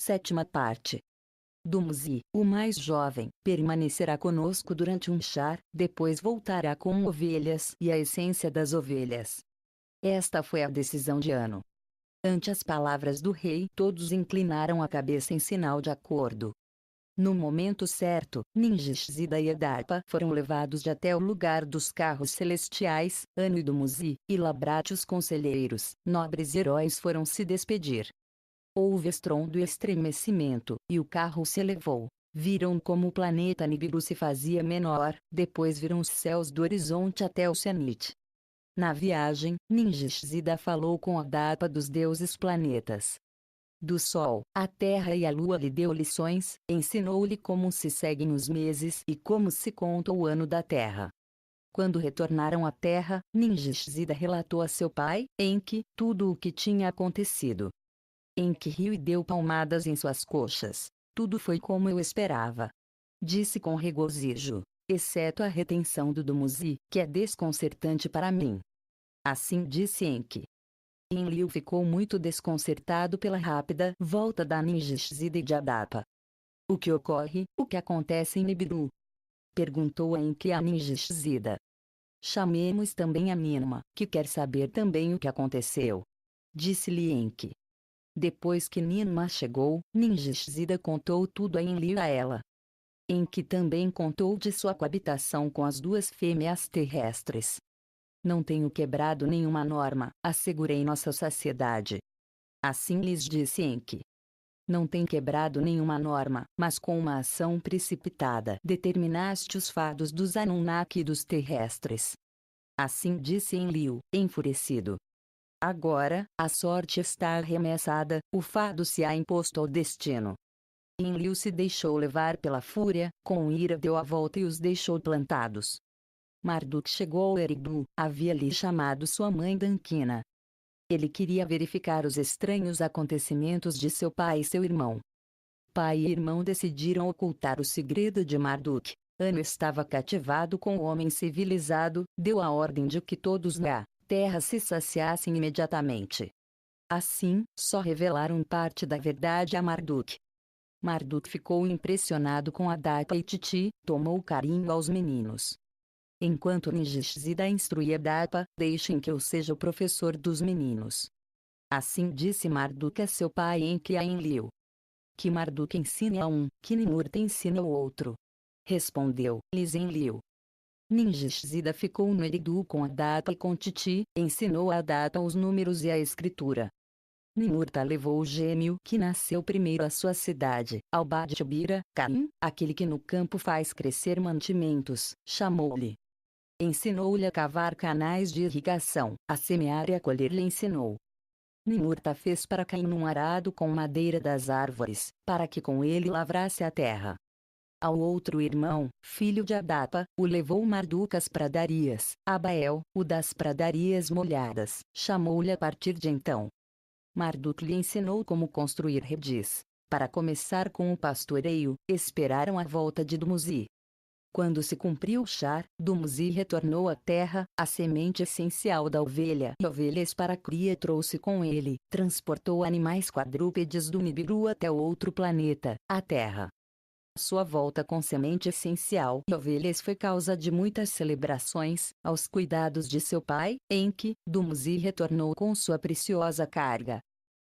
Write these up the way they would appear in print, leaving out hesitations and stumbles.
Sétima parte. Dumuzi, o mais jovem, permanecerá conosco durante um char, depois voltará com ovelhas e a essência das ovelhas. Esta foi a decisão de Anu. Ante as palavras do rei, todos inclinaram a cabeça em sinal de acordo. No momento certo, Ninjishzida e Adarpa foram levados até o lugar dos carros celestiais. Anu e Dumuzi, e Labrat, os conselheiros, nobres e heróis, foram se despedir. Houve estrondo e estremecimento, e o carro se elevou. Viram como o planeta Nibiru se fazia menor, depois viram os céus do horizonte até o cenit. Na viagem, Ninjishzida falou com Adarpa dos deuses planetas. Do Sol, a Terra e a Lua lhe deu lições, ensinou-lhe como se seguem os meses e como se conta o ano da Terra. Quando retornaram à Terra, Ninjishzida relatou a seu pai, Enki, tudo o que tinha acontecido. Enki riu e deu palmadas em suas coxas. Tudo foi como eu esperava. Disse com regozijo. Exceto a retenção do Dumuzi, que é desconcertante para mim. Assim disse Enki. Enlil ficou muito desconcertado pela rápida volta da Ninjishzida e de Adarpa. O que ocorre, o que acontece em Nibiru? Perguntou Enki a Ninjishzida. Chamemos também a Ninma, que quer saber também o que aconteceu. Disse-lhe Enki. Depois que Ninma chegou, Ninjishzida contou tudo a Enlil a ela. Enki também contou de sua coabitação com as duas fêmeas terrestres. Não tenho quebrado nenhuma norma, assegurei nossa sociedade. Assim lhes disse Enki. Não tem quebrado nenhuma norma, mas com uma ação precipitada determinaste os fados dos Anunnaki e dos terrestres. Assim disse Enlil, enfurecido. Agora, a sorte está arremessada, o fado se há imposto ao destino. Enlil se deixou levar pela fúria, com ira deu a volta e os deixou plantados. Marduk chegou ao Eridu, havia-lhe chamado sua mãe Dankina. Ele queria verificar os estranhos acontecimentos de seu pai e seu irmão. Pai e irmão decidiram ocultar o segredo de Marduk. Anu estava cativado com o homem civilizado, deu a ordem de que todos na terra se saciassem imediatamente. Assim, só revelaram parte da verdade a Marduk. Marduk ficou impressionado com Adarpa e Titi, tomou carinho aos meninos. Enquanto Ninjishzida instruía Adarpa, deixem que eu seja o professor dos meninos. Assim disse Marduk a seu pai Enki a Enlil. Que Marduk ensine a um, que Ninurta ensine ao outro. Respondeu-lhes Enlil. Ninjishzida ficou no Eridu com Adarpa e com Titi, ensinou a Adarpa os números e a escritura. Ninurta levou o gêmeo que nasceu primeiro à sua cidade, ao Badtibira, Caim, aquele que no campo faz crescer mantimentos, chamou-lhe. Ensinou-lhe a cavar canais de irrigação, a semear e a colher lhe ensinou. Ninurta fez para Caim um arado com madeira das árvores, para que com ele lavrasse a terra. Ao outro irmão, filho de Adarpa, o levou Marduk às pradarias, Abael, o das pradarias molhadas, chamou-lhe a partir de então. Marduk lhe ensinou como construir redis. Para começar com o pastoreio, esperaram a volta de Dumuzi. Quando se cumpriu o char, Dumuzi retornou à terra, a semente essencial da ovelha e ovelhas para a cria trouxe com ele, transportou animais quadrúpedes do Nibiru até o outro planeta, a Terra. Sua volta com semente essencial e ovelhas foi causa de muitas celebrações. Aos cuidados de seu pai, Enki, Dumuzi retornou com sua preciosa carga.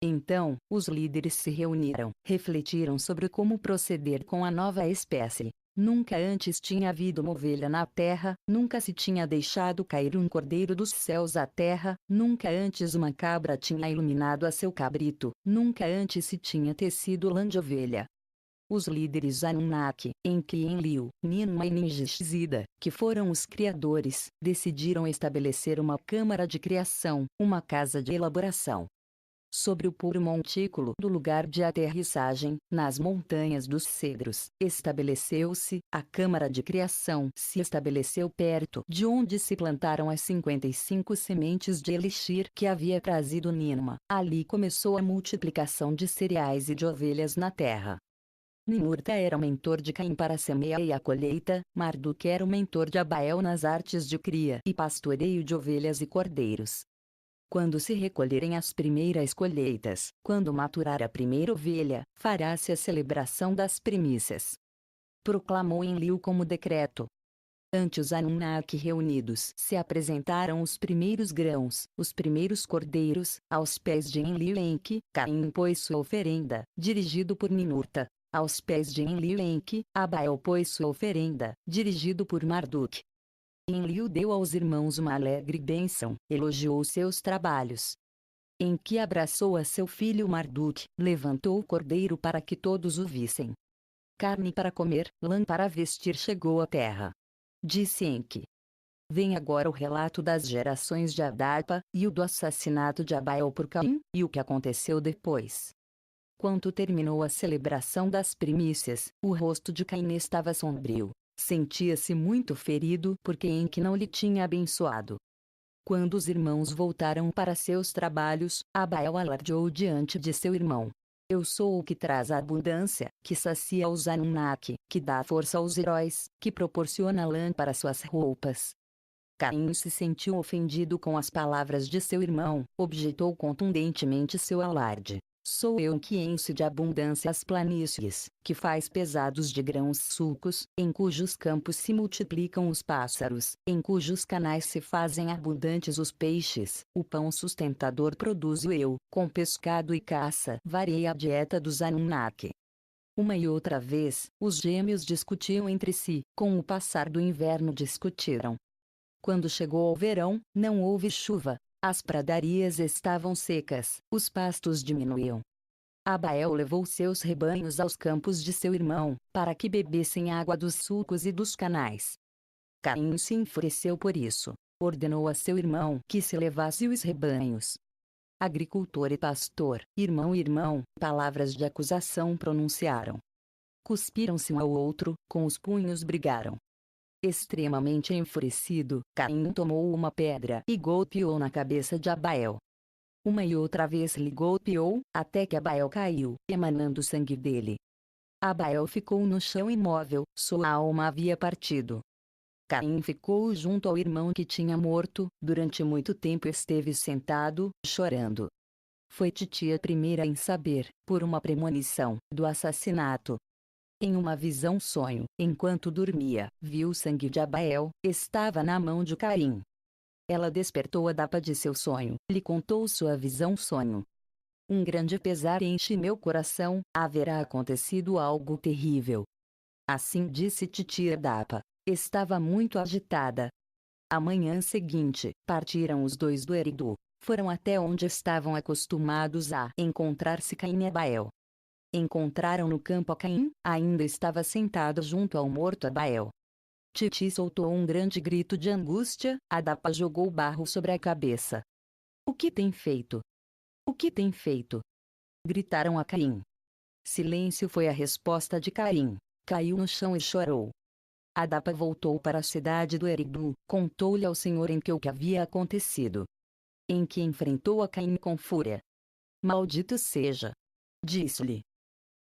Então, os líderes se reuniram, refletiram sobre como proceder com a nova espécie. Nunca antes tinha havido uma ovelha na terra, nunca se tinha deixado cair um cordeiro dos céus à terra, nunca antes uma cabra tinha iluminado a seu cabrito, nunca antes se tinha tecido lã de ovelha. Os líderes Anunnaki, Enki, Enlil, Ninma e Ninjishzida, que foram os criadores, decidiram estabelecer uma câmara de criação, uma casa de elaboração. Sobre o puro montículo do lugar de aterrissagem, nas montanhas dos cedros, estabeleceu-se, a câmara de criação se estabeleceu perto de onde se plantaram as 55 sementes de elixir que havia trazido Ninma. Ali começou a multiplicação de cereais e de ovelhas na terra. Ninurta era o mentor de Caim para a semeia e a colheita, Marduk era o mentor de Abael nas artes de cria e pastoreio de ovelhas e cordeiros. Quando se recolherem as primeiras colheitas, quando maturar a primeira ovelha, fará-se a celebração das primícias. Proclamou Enlil como decreto. Ante os Anunnaki reunidos se apresentaram os primeiros grãos, os primeiros cordeiros, aos pés de Enlil Enki. Caim pôs sua oferenda, dirigido por Ninurta. Aos pés de Enlil Enki, Abael pôs sua oferenda, dirigido por Marduk. Enlil deu aos irmãos uma alegre bênção, elogiou seus trabalhos. Enki abraçou a seu filho Marduk, levantou o cordeiro para que todos o vissem. Carne para comer, lã para vestir chegou à terra. Disse Enki. Vem agora o relato das gerações de Adapa, e o do assassinato de Abael por Caim, e o que aconteceu depois. Quando terminou a celebração das primícias, o rosto de Caim estava sombrio. Sentia-se muito ferido porque Enki não lhe tinha abençoado. Quando os irmãos voltaram para seus trabalhos, Abael alardeou diante de seu irmão. Eu sou o que traz a abundância, que sacia os Anunnaki, que dá força aos heróis, que proporciona lã para suas roupas. Caim se sentiu ofendido com as palavras de seu irmão, objetou contundentemente seu alarde. Sou eu que enche de abundância as planícies, que faz pesados de grãos sulcos, em cujos campos se multiplicam os pássaros, em cujos canais se fazem abundantes os peixes, o pão sustentador produzo eu, com pescado e caça variei a dieta dos Anunnaki. Uma e outra vez, os gêmeos discutiam entre si, com o passar do inverno discutiram. Quando chegou o verão, não houve chuva. As pradarias estavam secas, os pastos diminuíam. Abael levou seus rebanhos aos campos de seu irmão, para que bebessem água dos sulcos e dos canais. Caim se enfureceu por isso. Ordenou a seu irmão que se levasse os rebanhos. Agricultor e pastor, irmão, palavras de acusação pronunciaram. Cuspiram-se um ao outro, com os punhos brigaram. Extremamente enfurecido, Caim tomou uma pedra e golpeou na cabeça de Abael. Uma e outra vez lhe golpeou, até que Abael caiu, emanando sangue dele. Abael ficou no chão imóvel, sua alma havia partido. Caim ficou junto ao irmão que tinha morto, durante muito tempo esteve sentado, chorando. Foi Titia a primeira em saber, por uma premonição, do assassinato. Em uma visão-sonho, enquanto dormia, viu o sangue de Abael, estava na mão de Caim. Ela despertou Adapa de seu sonho, lhe contou sua visão-sonho. Um grande pesar enche meu coração, haverá acontecido algo terrível. Assim disse Titia Adapa. Estava muito agitada. A manhã seguinte, partiram os dois do Eridu. Foram até onde estavam acostumados a encontrar-se Caim e Abael. Encontraram no campo a Caim, ainda estava sentado junto ao morto Abael. Titi soltou um grande grito de angústia, Adapa jogou barro sobre a cabeça. O que tem feito? O que tem feito? Gritaram a Caim. Silêncio foi a resposta de Caim. Caiu no chão e chorou. Adapa voltou para a cidade do Eridu, contou-lhe ao senhor Enki o que havia acontecido. Enki enfrentou a Caim com fúria. Maldito seja! Disse-lhe.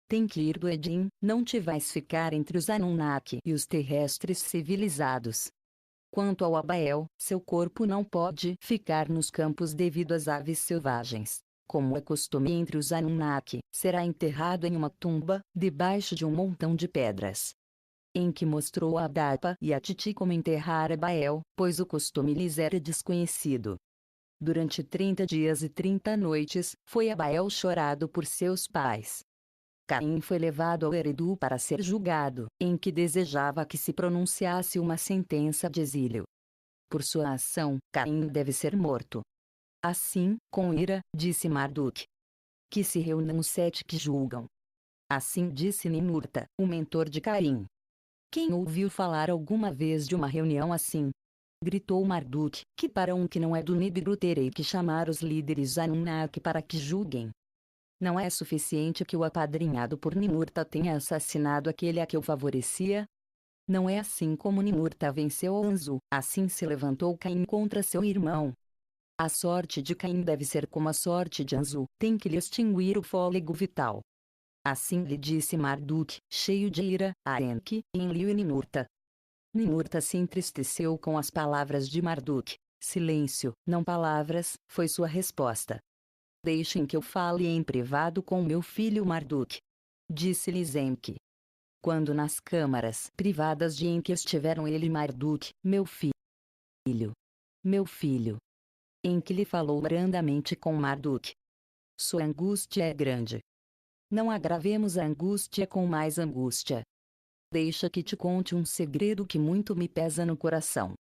Tem que ir do Edim, não te vais ficar entre os Anunnaki e os terrestres civilizados. Quanto ao Abael, seu corpo não pode ficar nos campos devido às aves selvagens. Como é costume entre os Anunnaki, será enterrado em uma tumba, debaixo de um montão de pedras. Enki mostrou a Adapa e a Titi como enterrar Abael, pois o costume lhes era desconhecido. Durante 30 dias e 30 noites, foi Abael chorado por seus pais. Caim foi levado ao Eridu para ser julgado, Enki desejava que se pronunciasse uma sentença de exílio. Por sua ação, Caim deve ser morto. Assim, com ira, disse Marduk. Que se reúnam os 7 que julgam. Assim disse Ninurta, o mentor de Caim. Quem ouviu falar alguma vez de uma reunião assim? Gritou Marduk, que para um que não é do Nibiru terei que chamar os líderes Anunnaki para que julguem. Não é suficiente que o apadrinhado por Ninurta tenha assassinado aquele a que o favorecia? Não é assim como Ninurta venceu Anzu, assim se levantou Caim contra seu irmão. A sorte de Caim deve ser como a sorte de Anzu, tem que lhe extinguir o fôlego vital. Assim lhe disse Marduk, cheio de ira, a Enki, Enlil e Ninurta. Ninurta se entristeceu com as palavras de Marduk. Silêncio, não palavras, foi sua resposta. Deixem que eu fale em privado com meu filho Marduk. Disse-lhe Zenki. Quando nas câmaras privadas de Enki estiveram ele e Marduk, meu filho. Meu filho. Enki lhe falou brandamente com Marduk. Sua angústia é grande. Não agravemos a angústia com mais angústia. Deixa que te conte um segredo que muito me pesa no coração.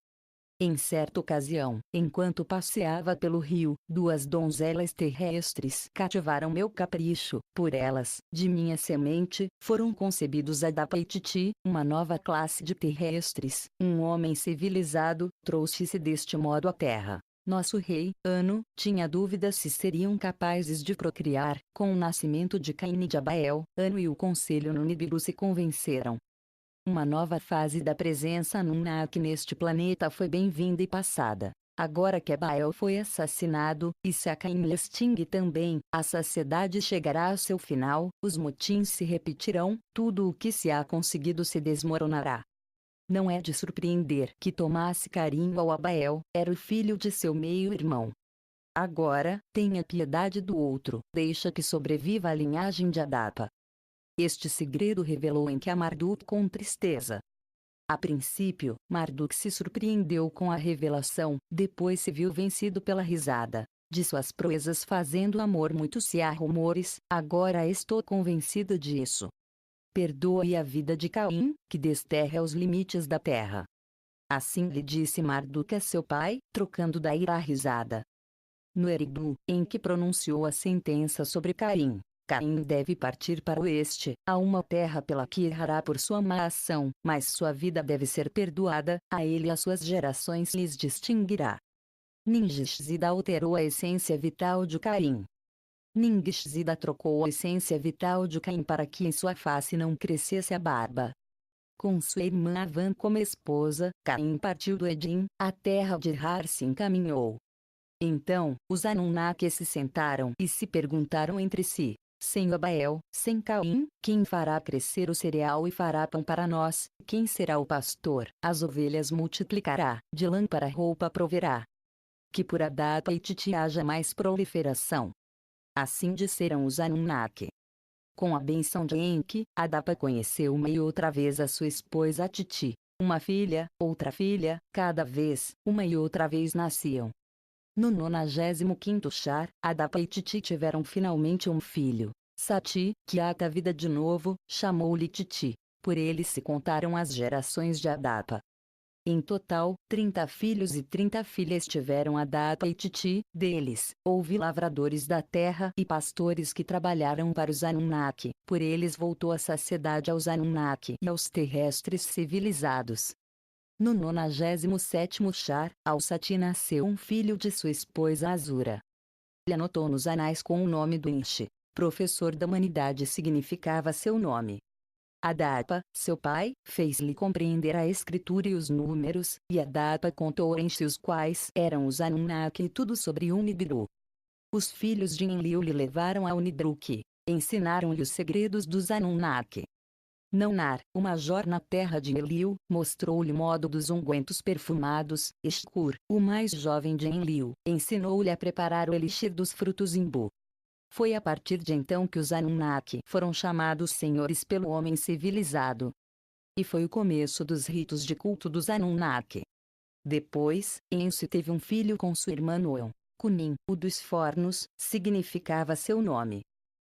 Em certa ocasião, enquanto passeava pelo rio, duas donzelas terrestres cativaram meu capricho. Por elas, de minha semente, foram concebidos Adapa e Titi, uma nova classe de terrestres. Um homem civilizado trouxe-se deste modo à Terra. Nosso rei, Anu, tinha dúvidas se seriam capazes de procriar. Com o nascimento de Caim e de Abael, Anu e o conselho no Nibiru se convenceram. Uma nova fase da presença Anunnaki neste planeta foi bem-vinda e passada. Agora que Abael foi assassinado, e se a Caim lhe extingue também, a sociedade chegará ao seu final, os motins se repetirão, tudo o que se há conseguido se desmoronará. Não é de surpreender que tomasse carinho ao Abael, era o filho de seu meio-irmão. Agora, tenha piedade do outro, deixa que sobreviva a linhagem de Adapa. Este segredo revelou Enki a Marduk com tristeza. A princípio, Marduk se surpreendeu com a revelação, depois se viu vencido pela risada. De suas proezas fazendo amor muito se há rumores, agora estou convencido disso. Perdoe a vida de Caim, que desterra os limites da terra. Assim lhe disse Marduk a seu pai, trocando da ira a risada. No Eridu, Enki pronunciou a sentença sobre Caim. Caim deve partir para o oeste, a uma terra pela que errará por sua má ação, mas sua vida deve ser perdoada, a ele e às suas gerações lhes distinguirá. Ningishzida alterou a essência vital de Caim. Ningishzida trocou a essência vital de Caim para que em sua face não crescesse a barba. Com sua irmã Avan como esposa, Caim partiu do Edim, a terra de Har se encaminhou. Então, os Anunnaki se sentaram e se perguntaram entre si. Sem Abael, sem Caim, quem fará crescer o cereal e fará pão para nós? Quem será o pastor? As ovelhas multiplicará, de lã para roupa proverá. Que por Adapa e Titi haja mais proliferação. Assim disseram os Anunnaki. Com a benção de Enki, Adapa conheceu uma e outra vez a sua esposa Titi. Uma filha, outra filha, cada vez, uma e outra vez nasciam. No 95º Char, Adapa e Titi tiveram finalmente um filho. Sati, que ata a vida de novo, chamou-lhe Titi. Por ele se contaram as gerações de Adapa. Em total, 30 filhos e 30 filhas tiveram Adapa e Titi. Deles, houve lavradores da terra e pastores que trabalharam para os Anunnaki. Por eles voltou a saciedade aos Anunnaki e aos terrestres civilizados. No 97º Char, ao Sati nasceu um filho de sua esposa Azura. Ele anotou nos anais com o nome do Enshi. Professor da humanidade significava seu nome. Adapa, seu pai, fez-lhe compreender a escritura e os números, e Adapa contou a Enshi os quais eram os Anunnaki e tudo sobre o Nibiru. Os filhos de Enlil lhe levaram ao Nidruk, ensinaram-lhe os segredos dos Anunnaki. Naunar, o major na terra de Enlil, mostrou-lhe o modo dos ungüentos perfumados. Escur, o mais jovem de Enlil, ensinou-lhe a preparar o elixir dos frutos imbu. Foi a partir de então que os Anunnaki foram chamados senhores pelo homem civilizado. E foi o começo dos ritos de culto dos Anunnaki. Depois, Ensi teve um filho com sua irmã Noel. Kunin, o dos fornos, significava seu nome.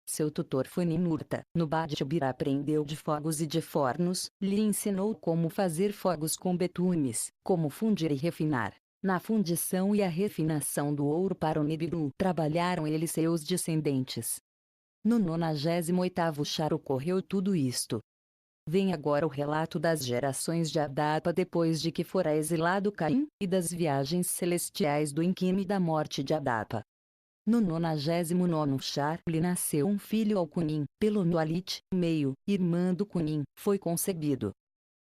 Seu tutor foi Ninurta. No Badtibira aprendeu de fogos e de fornos, lhe ensinou como fazer fogos com betumes, como fundir e refinar. Na fundição e a refinação do ouro para o Nibiru trabalharam ele e seus descendentes. No 98º Char ocorreu tudo isto. Vem agora o relato das gerações de Adapa depois de que fora exilado Caim, e das viagens celestiais do Enki e da morte de Adapa. No 99º Char lhe nasceu um filho ao Kunin, pelo Nualit, meio, irmã do Kunin, foi concebido.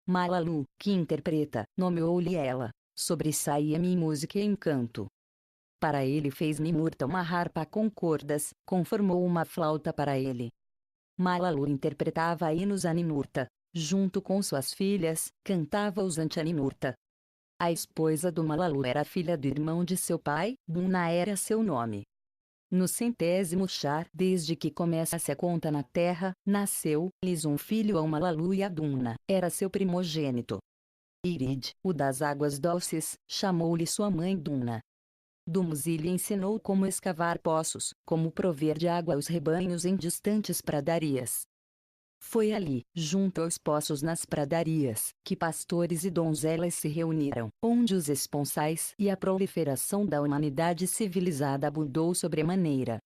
Malalu, que interpreta, nomeou-lhe ela, sobressaía-me em música e em canto. Para ele fez Ninurta uma harpa com cordas, conformou uma flauta para ele. Malalu interpretava hinos a Ninurta, junto com suas filhas, cantava os ante a Ninurta. A esposa do Malalu era filha do irmão de seu pai, Duna era seu nome. No 100º char, desde que começa-se a conta na terra, nasceu-lhes um filho ao Malalu e a Duna, era seu primogênito. Irid, o das águas doces, chamou-lhe sua mãe Duna. Dumuzi lhe ensinou como escavar poços, como prover de água aos rebanhos em distantes pradarias. Foi ali, junto aos poços nas pradarias, que pastores e donzelas se reuniram, onde os esponsais e a proliferação da humanidade civilizada abundou sobremaneira.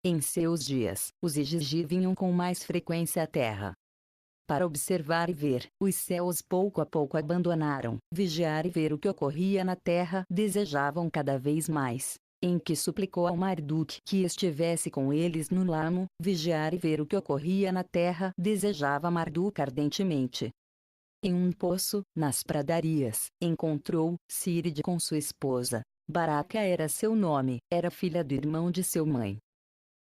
Em seus dias, os Igigi vinham com mais frequência à terra. Para observar e ver, os céus pouco a pouco abandonaram, vigiar e ver o que ocorria na terra desejavam cada vez mais. Enki suplicou ao Marduk que estivesse com eles no lamo, vigiar e ver o que ocorria na terra desejava Marduk ardentemente. Em um poço, nas pradarias, encontrou Siride com sua esposa. Baraka era seu nome, era filha do irmão de seu mãe.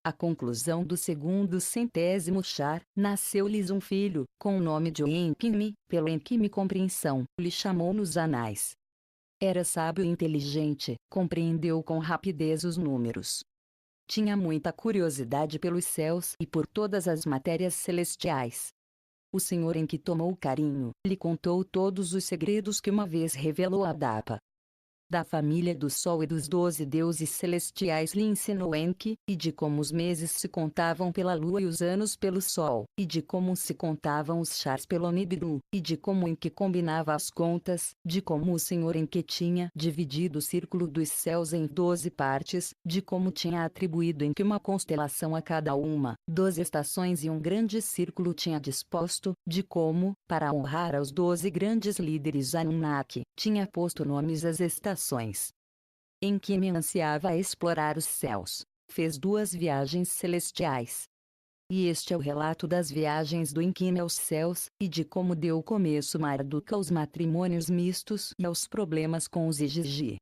À conclusão do segundo 100º char, nasceu-lhes um filho, com o nome de Enkimi, pelo Enkimi compreensão, lhe chamou nos anais. Era sábio e inteligente, compreendeu com rapidez os números. Tinha muita curiosidade pelos céus e por todas as matérias celestiais. O Senhor Enki tomou carinho, lhe contou todos os segredos que uma vez revelou a Dapa. Da família do Sol e dos 12 deuses celestiais lhe ensinou Enki, e de como os meses se contavam pela Lua e os anos pelo Sol, e de como se contavam os chars pelo Nibiru, e de como Enki combinava as contas, de como o Senhor Enki tinha dividido o círculo dos céus em 12 partes, de como tinha atribuído Enki uma constelação a cada uma, 12 estações e um grande círculo tinha disposto, de como, para honrar aos 12 grandes líderes Anunnaki, tinha posto nomes às estações. Enkimi ansiava explorar os céus. Fez 2 viagens celestiais. E este é o relato das viagens do Enkimi aos céus, e de como deu começo Marduk aos matrimônios mistos e aos problemas com os Igigi.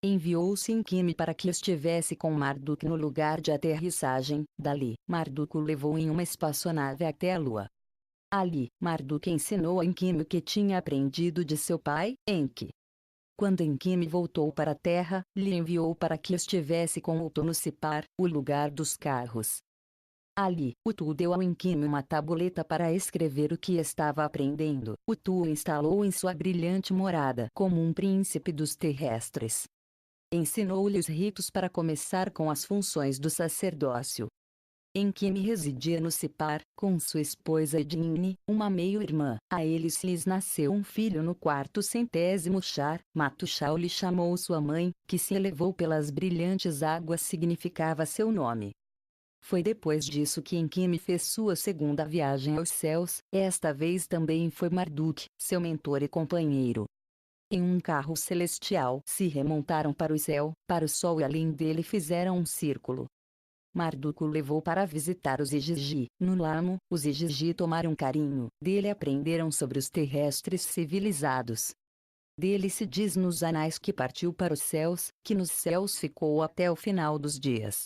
Enviou-se Enkimi para que estivesse com Marduk no lugar de aterrissagem. Dali, Marduk o levou em uma espaçonave até a Lua. Ali, Marduk ensinou a Enkimi o que tinha aprendido de seu pai, Enki. Quando Enkimi voltou para a terra, lhe enviou para que estivesse com Utu no Sipar, o lugar dos carros. Ali, Utu deu ao Enkimi uma tabuleta para escrever o que estava aprendendo. Utu o instalou em sua brilhante morada como um príncipe dos terrestres. Ensinou-lhe os ritos para começar com as funções do sacerdócio. Enkimi residia no Sipar, com sua esposa Edinni, uma meio-irmã. A eles lhes nasceu um filho no quarto 100º char. Matushal lhe chamou sua mãe, que se elevou pelas brilhantes águas significava seu nome. Foi depois disso que Enkimi fez sua segunda viagem aos céus, esta vez também foi Marduk, seu mentor e companheiro. Em um carro celestial se remontaram para o céu, para o sol e além dele fizeram um círculo. Marduk o levou para visitar os Igigi. No lamo, os Igigi tomaram carinho, dele aprenderam sobre os terrestres civilizados. Dele se diz nos anais que partiu para os céus, que nos céus ficou até o final dos dias.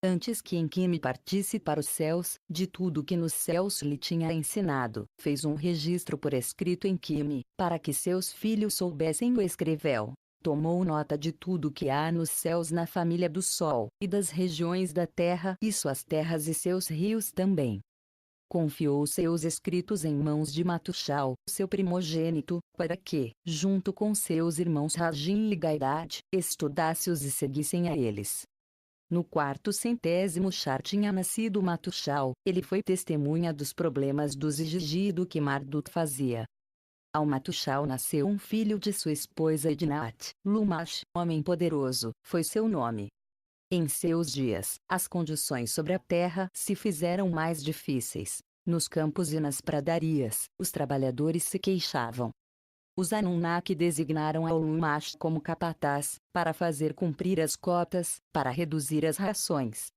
Antes que Enkimi partisse para os céus, de tudo que nos céus lhe tinha ensinado, fez um registro por escrito Enkimi, para que seus filhos soubessem o escrevel. Tomou nota de tudo que há nos céus na família do Sol, e das regiões da terra e suas terras e seus rios também. Confiou seus escritos em mãos de Matushal, seu primogênito, para que, junto com seus irmãos Rajin e Gaidad, estudasse-os e seguissem a eles. No quarto 100º char tinha nascido Matushal, ele foi testemunha dos problemas dos Igigi e do que Marduk fazia. Ao Matushal nasceu um filho de sua esposa Idnat. Lumash, homem poderoso, foi seu nome. Em seus dias, as condições sobre a terra se fizeram mais difíceis. Nos campos e nas pradarias, os trabalhadores se queixavam. Os Anunnaki designaram ao Lumash como capataz, para fazer cumprir as cotas, para reduzir as rações.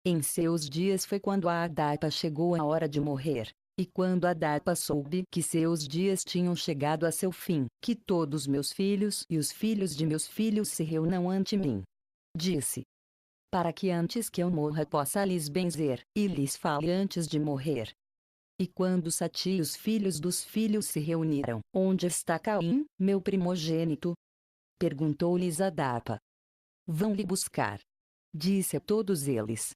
Em seus dias foi quando a Adapa chegou a hora de morrer. E quando Adapa soube que seus dias tinham chegado a seu fim, que todos meus filhos e os filhos de meus filhos se reúnam ante mim, disse: para que antes que eu morra possa lhes benzer, e lhes fale antes de morrer. E quando Sati e os filhos dos filhos se reuniram, onde está Caim, meu primogênito? Perguntou-lhes Adapa. Vão lhe buscar. Disse a todos eles.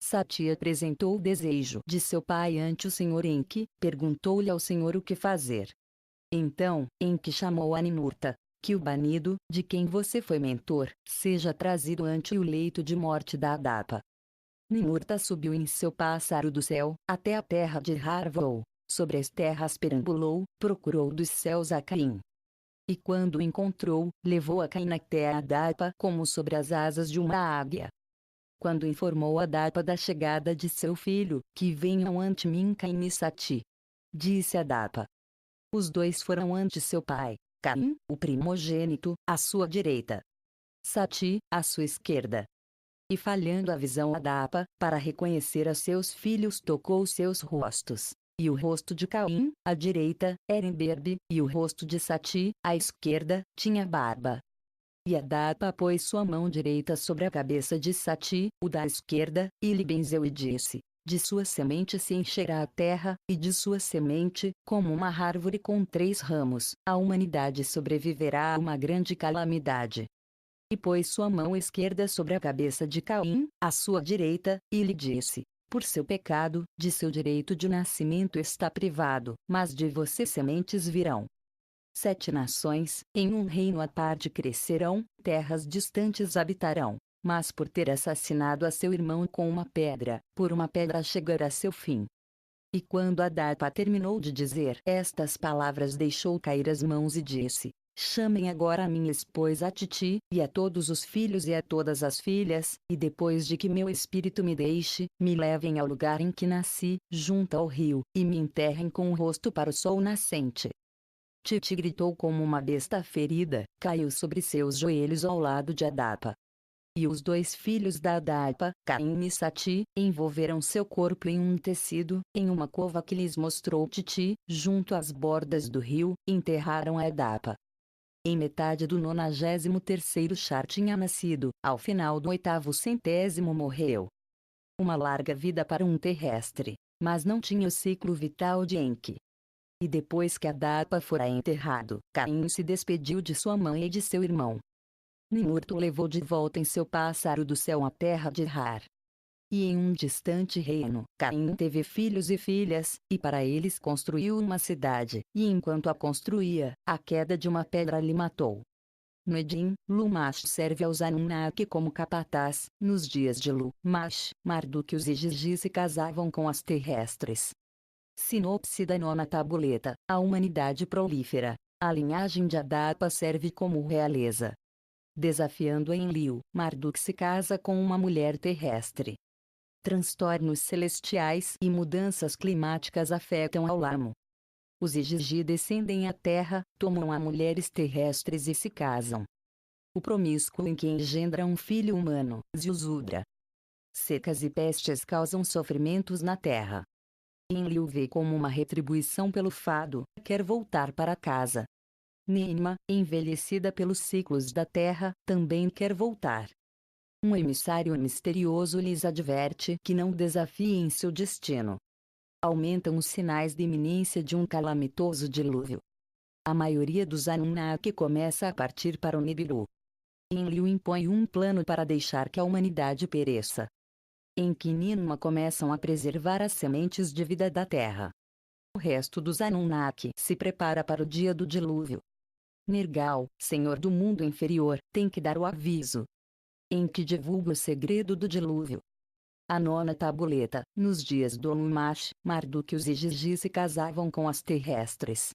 Sati apresentou o desejo de seu pai ante o Senhor Enki, perguntou-lhe ao Senhor o que fazer. Então, Enki chamou a Ninurta, que o banido, de quem você foi mentor, seja trazido ante o leito de morte da Adapa. Ninurta subiu em seu pássaro do céu, até a terra de Harvou, sobre as terras perambulou, procurou dos céus a Caim. E quando o encontrou, levou a Caim até a Adapa como sobre as asas de uma águia. Quando informou a Adapa da chegada de seu filho, que venham ante mim Caim e Sati. Disse Adapa. Os dois foram ante seu pai, Caim, o primogênito, à sua direita. Sati, à sua esquerda. E falhando a visão Adapa, para reconhecer a seus filhos tocou seus rostos. E o rosto de Caim, à direita, era imberbe, e o rosto de Sati, à esquerda, tinha barba. E Adapa pôs sua mão direita sobre a cabeça de Sati, o da esquerda, e lhe benzeu e disse: de sua semente se encherá a terra, e de sua semente, como uma árvore com 3 ramos, a humanidade sobreviverá a uma grande calamidade. E pôs sua mão esquerda sobre a cabeça de Caim, à sua direita, e lhe disse: por seu pecado, de seu direito de nascimento está privado, mas de você sementes virão. 7 nações, em um reino à parte crescerão, terras distantes habitarão. Mas por ter assassinado a seu irmão com uma pedra, por uma pedra chegará seu fim. E quando Adapa terminou de dizer estas palavras, deixou cair as mãos e disse: chamem agora a minha esposa Titi, e a todos os filhos e a todas as filhas, e depois de que meu espírito me deixe, me levem ao lugar em que nasci, junto ao rio, e me enterrem com o rosto para o sol nascente. Titi gritou como uma besta ferida, caiu sobre seus joelhos ao lado de Adapa. E os 2 filhos da Adapa, Caim e Sati, envolveram seu corpo em um tecido, em uma cova que lhes mostrou Titi, junto às bordas do rio, enterraram a Adapa. Em metade do 93º char tinha nascido, ao final do 8º centésimo morreu. Uma larga vida para um terrestre, mas não tinha o ciclo vital de Enki. E depois que Adapa fora enterrado, Caim se despediu de sua mãe e de seu irmão. Ninurta o levou de volta em seu pássaro do céu à terra de Har. E em um distante reino, Caim teve filhos e filhas, e para eles construiu uma cidade, e enquanto a construía, a queda de uma pedra lhe matou. No Edim, Lumash serve aos Anunnaki como capataz. Nos dias de Lumash, Marduk e os Igigi se casavam com as terrestres. Sinopse da 9ª tabuleta, a humanidade prolífera. A linhagem de Adapa serve como realeza. Desafiando Enlil, Marduk se casa com uma mulher terrestre. Transtornos celestiais e mudanças climáticas afetam ao Lamo. Os Igigi descendem à terra, tomam a mulheres terrestres e se casam. O promíscuo em que engendra um filho humano, Ziusudra. Secas e pestes causam sofrimentos na terra. Enlil vê como uma retribuição pelo fado, quer voltar para casa. Ninma, envelhecida pelos ciclos da terra, também quer voltar. Um emissário misterioso lhes adverte que não desafiem seu destino. Aumentam os sinais de iminência de um calamitoso dilúvio. A maioria dos Anunnaki começa a partir para o Nibiru. Enlil impõe um plano para deixar que a humanidade pereça. Enki e Ninma começam a preservar as sementes de vida da terra. O resto dos Anunnaki se prepara para o dia do dilúvio. Nergal, senhor do mundo inferior, tem que dar o aviso. Enki divulga o segredo do dilúvio. A 9ª tabuleta, nos dias do Lumash, Marduk e os Igigi se casavam com as terrestres.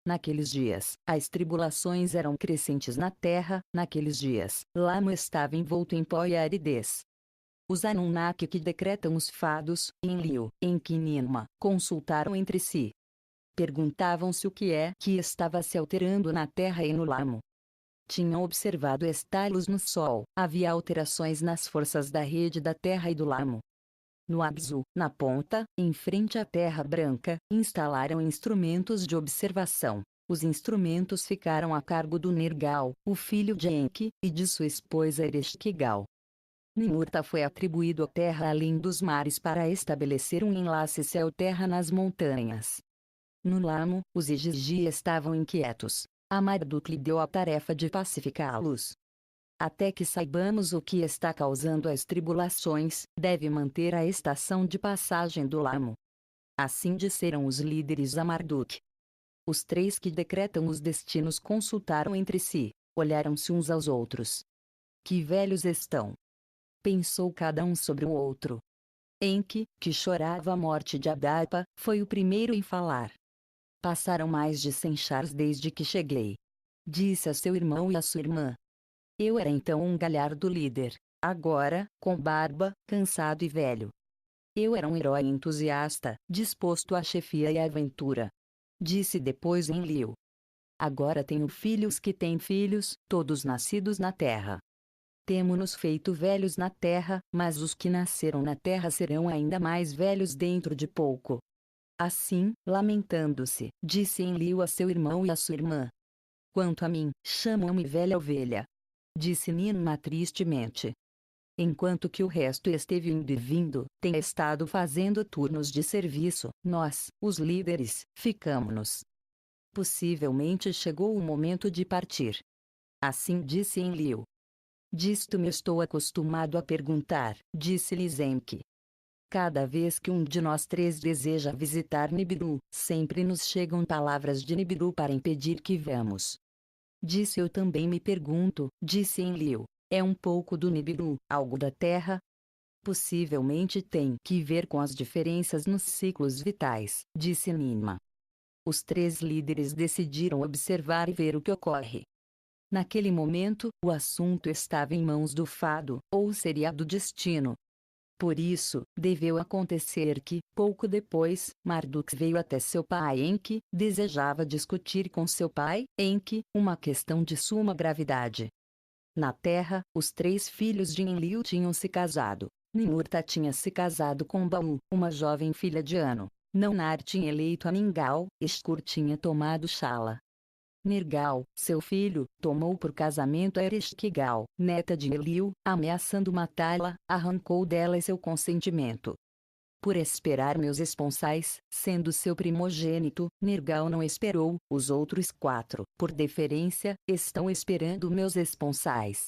Naqueles dias, as tribulações eram crescentes na terra. Naqueles dias, Lamo estava envolto em pó e aridez. Os Anunnaki que decretam os fados, Enlil, Enki e Ninma, consultaram entre si. Perguntavam-se o que é que estava se alterando na terra e no Lamo. Tinham observado estalos no Sol, havia alterações nas forças da rede da Terra e do Lamo. No Abzu, na ponta, em frente à Terra Branca, instalaram instrumentos de observação. Os instrumentos ficaram a cargo do Nergal, o filho de Enki, e de sua esposa Ereshkigal. Ninurta foi atribuído à terra além dos mares para estabelecer um enlace céu-terra nas montanhas. No Lamo, os Igigi estavam inquietos. A Marduk lhe deu a tarefa de pacificá-los. Até que saibamos o que está causando as tribulações, deve manter a estação de passagem do Lamo. Assim disseram os líderes a Marduk. Os três que decretam os destinos consultaram entre si, olharam-se uns aos outros. Que velhos estão! Pensou cada um sobre o outro. Enki, que chorava a morte de Adapa, foi o primeiro em falar. Passaram mais de 100 chars desde que cheguei. Disse a seu irmão e a sua irmã. Eu era então um galhardo líder, agora, com barba, cansado e velho. Eu era um herói entusiasta, disposto à chefia e à aventura. Disse depois Enlil. Agora tenho filhos que têm filhos, todos nascidos na terra. Temo-nos feito velhos na terra, mas os que nasceram na terra serão ainda mais velhos dentro de pouco. Assim, lamentando-se, disse Enlil a seu irmão e a sua irmã. Quanto a mim, chamam-me velha ovelha. Disse Ninma tristemente. Enquanto que o resto esteve indo e vindo, tem estado fazendo turnos de serviço, nós, os líderes, ficamo-nos. Possivelmente chegou o momento de partir. Assim disse Enlil. Disto me estou acostumado a perguntar, disse-lhes Enki. Cada vez que um de nós três deseja visitar Nibiru, sempre nos chegam palavras de Nibiru para impedir que vamos. Disse eu também me pergunto, disse Enlil, é um pouco do Nibiru, algo da Terra? Possivelmente tem que ver com as diferenças nos ciclos vitais, disse Ninma. Os três líderes decidiram observar e ver o que ocorre. Naquele momento, o assunto estava em mãos do fado, ou seria do destino. Por isso, deveu acontecer que, pouco depois, Marduk veio até seu pai Enki, desejava discutir com seu pai, Enki, uma questão de suma gravidade. Na Terra, os três filhos de Enlil tinham se casado. Ninurta tinha se casado com Bau, uma jovem filha de Anu. Naunar tinha eleito a Ningal, Eskur tinha tomado Shala. Nergal, seu filho, tomou por casamento a Ereshkigal, neta de Enlil, ameaçando matá-la, arrancou dela seu consentimento. Por esperar meus esponsais, sendo seu primogênito, Nergal não esperou, os outros 4, por deferência, estão esperando meus esponsais.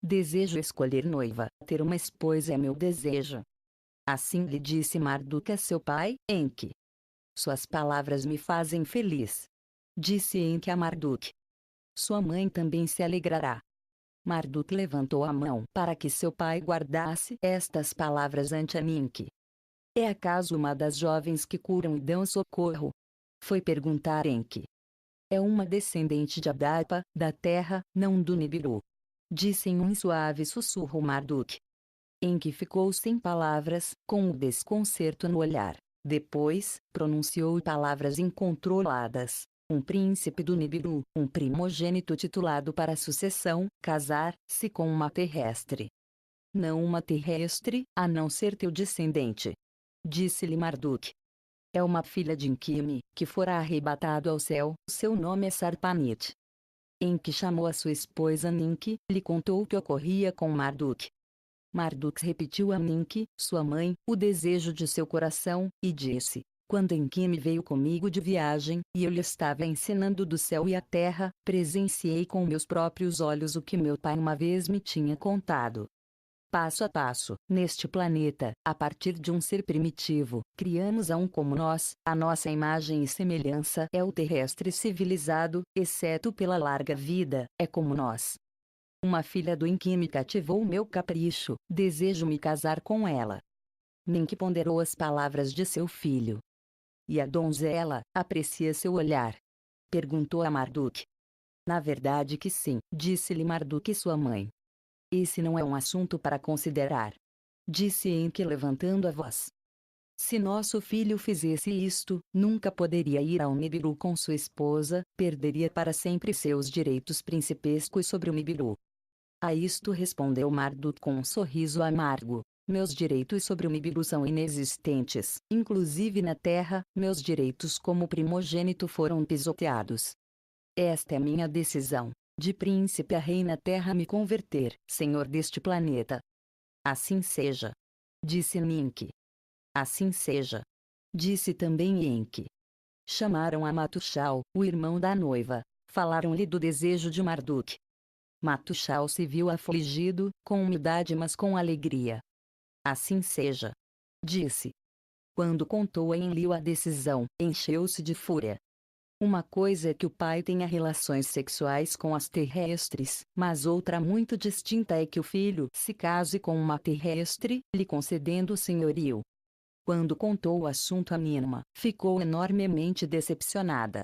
Desejo escolher noiva, ter uma esposa é meu desejo. Assim lhe disse Marduk a seu pai, Enki. Suas palavras me fazem feliz. Disse Enki a Marduk. Sua mãe também se alegrará. Marduk levantou a mão para que seu pai guardasse estas palavras ante Enki. É acaso uma das jovens que curam e dão socorro? Foi perguntar Enki. É uma descendente de Adapa, da terra, não do Nibiru. Disse em um suave sussurro Marduk. Enki ficou sem palavras, com o desconcerto no olhar. Depois, pronunciou palavras incontroladas. Um príncipe do Nibiru, um primogênito titulado para a sucessão, casar-se com uma terrestre. Não uma terrestre, a não ser teu descendente. Disse-lhe Marduk. É uma filha de Enkime, que fora arrebatado ao céu, seu nome é Sarpanit. Enki chamou a sua esposa Ninki, lhe contou o que ocorria com Marduk. Marduk repetiu a Ninki, sua mãe, o desejo de seu coração, e disse: quando Enkime veio comigo de viagem, e eu lhe estava ensinando do céu e a terra, presenciei com meus próprios olhos o que meu pai uma vez me tinha contado. Passo a passo, neste planeta, a partir de um ser primitivo, criamos a um como nós, a nossa imagem e semelhança é o terrestre civilizado, exceto pela larga vida, é como nós. Uma filha do Enkime cativou meu capricho, desejo me casar com ela. Ninki ponderou as palavras de seu filho. E a donzela, aprecia seu olhar? Perguntou a Marduk. Na verdade que sim, disse-lhe Marduk e sua mãe. Esse não é um assunto para considerar. Disse Enki levantando a voz. Se nosso filho fizesse isto, nunca poderia ir ao Nibiru com sua esposa, perderia para sempre seus direitos principescos sobre o Nibiru. A isto respondeu Marduk com um sorriso amargo. Meus direitos sobre o Nibiru são inexistentes, inclusive na terra, meus direitos como primogênito foram pisoteados. Esta é minha decisão, de príncipe a rei na terra me converter, senhor deste planeta. Assim seja. Disse Ninque. Assim seja. Disse também Enki. Chamaram a Matushal, o irmão da noiva. Falaram-lhe do desejo de Marduk. Matushal se viu afligido, com humildade mas com alegria. Assim seja. Disse. Quando contou a Enlil a decisão, encheu-se de fúria. Uma coisa é que o pai tenha relações sexuais com as terrestres, mas outra muito distinta é que o filho se case com uma terrestre, lhe concedendo o senhorio. Quando contou o assunto a Ninma, ficou enormemente decepcionada.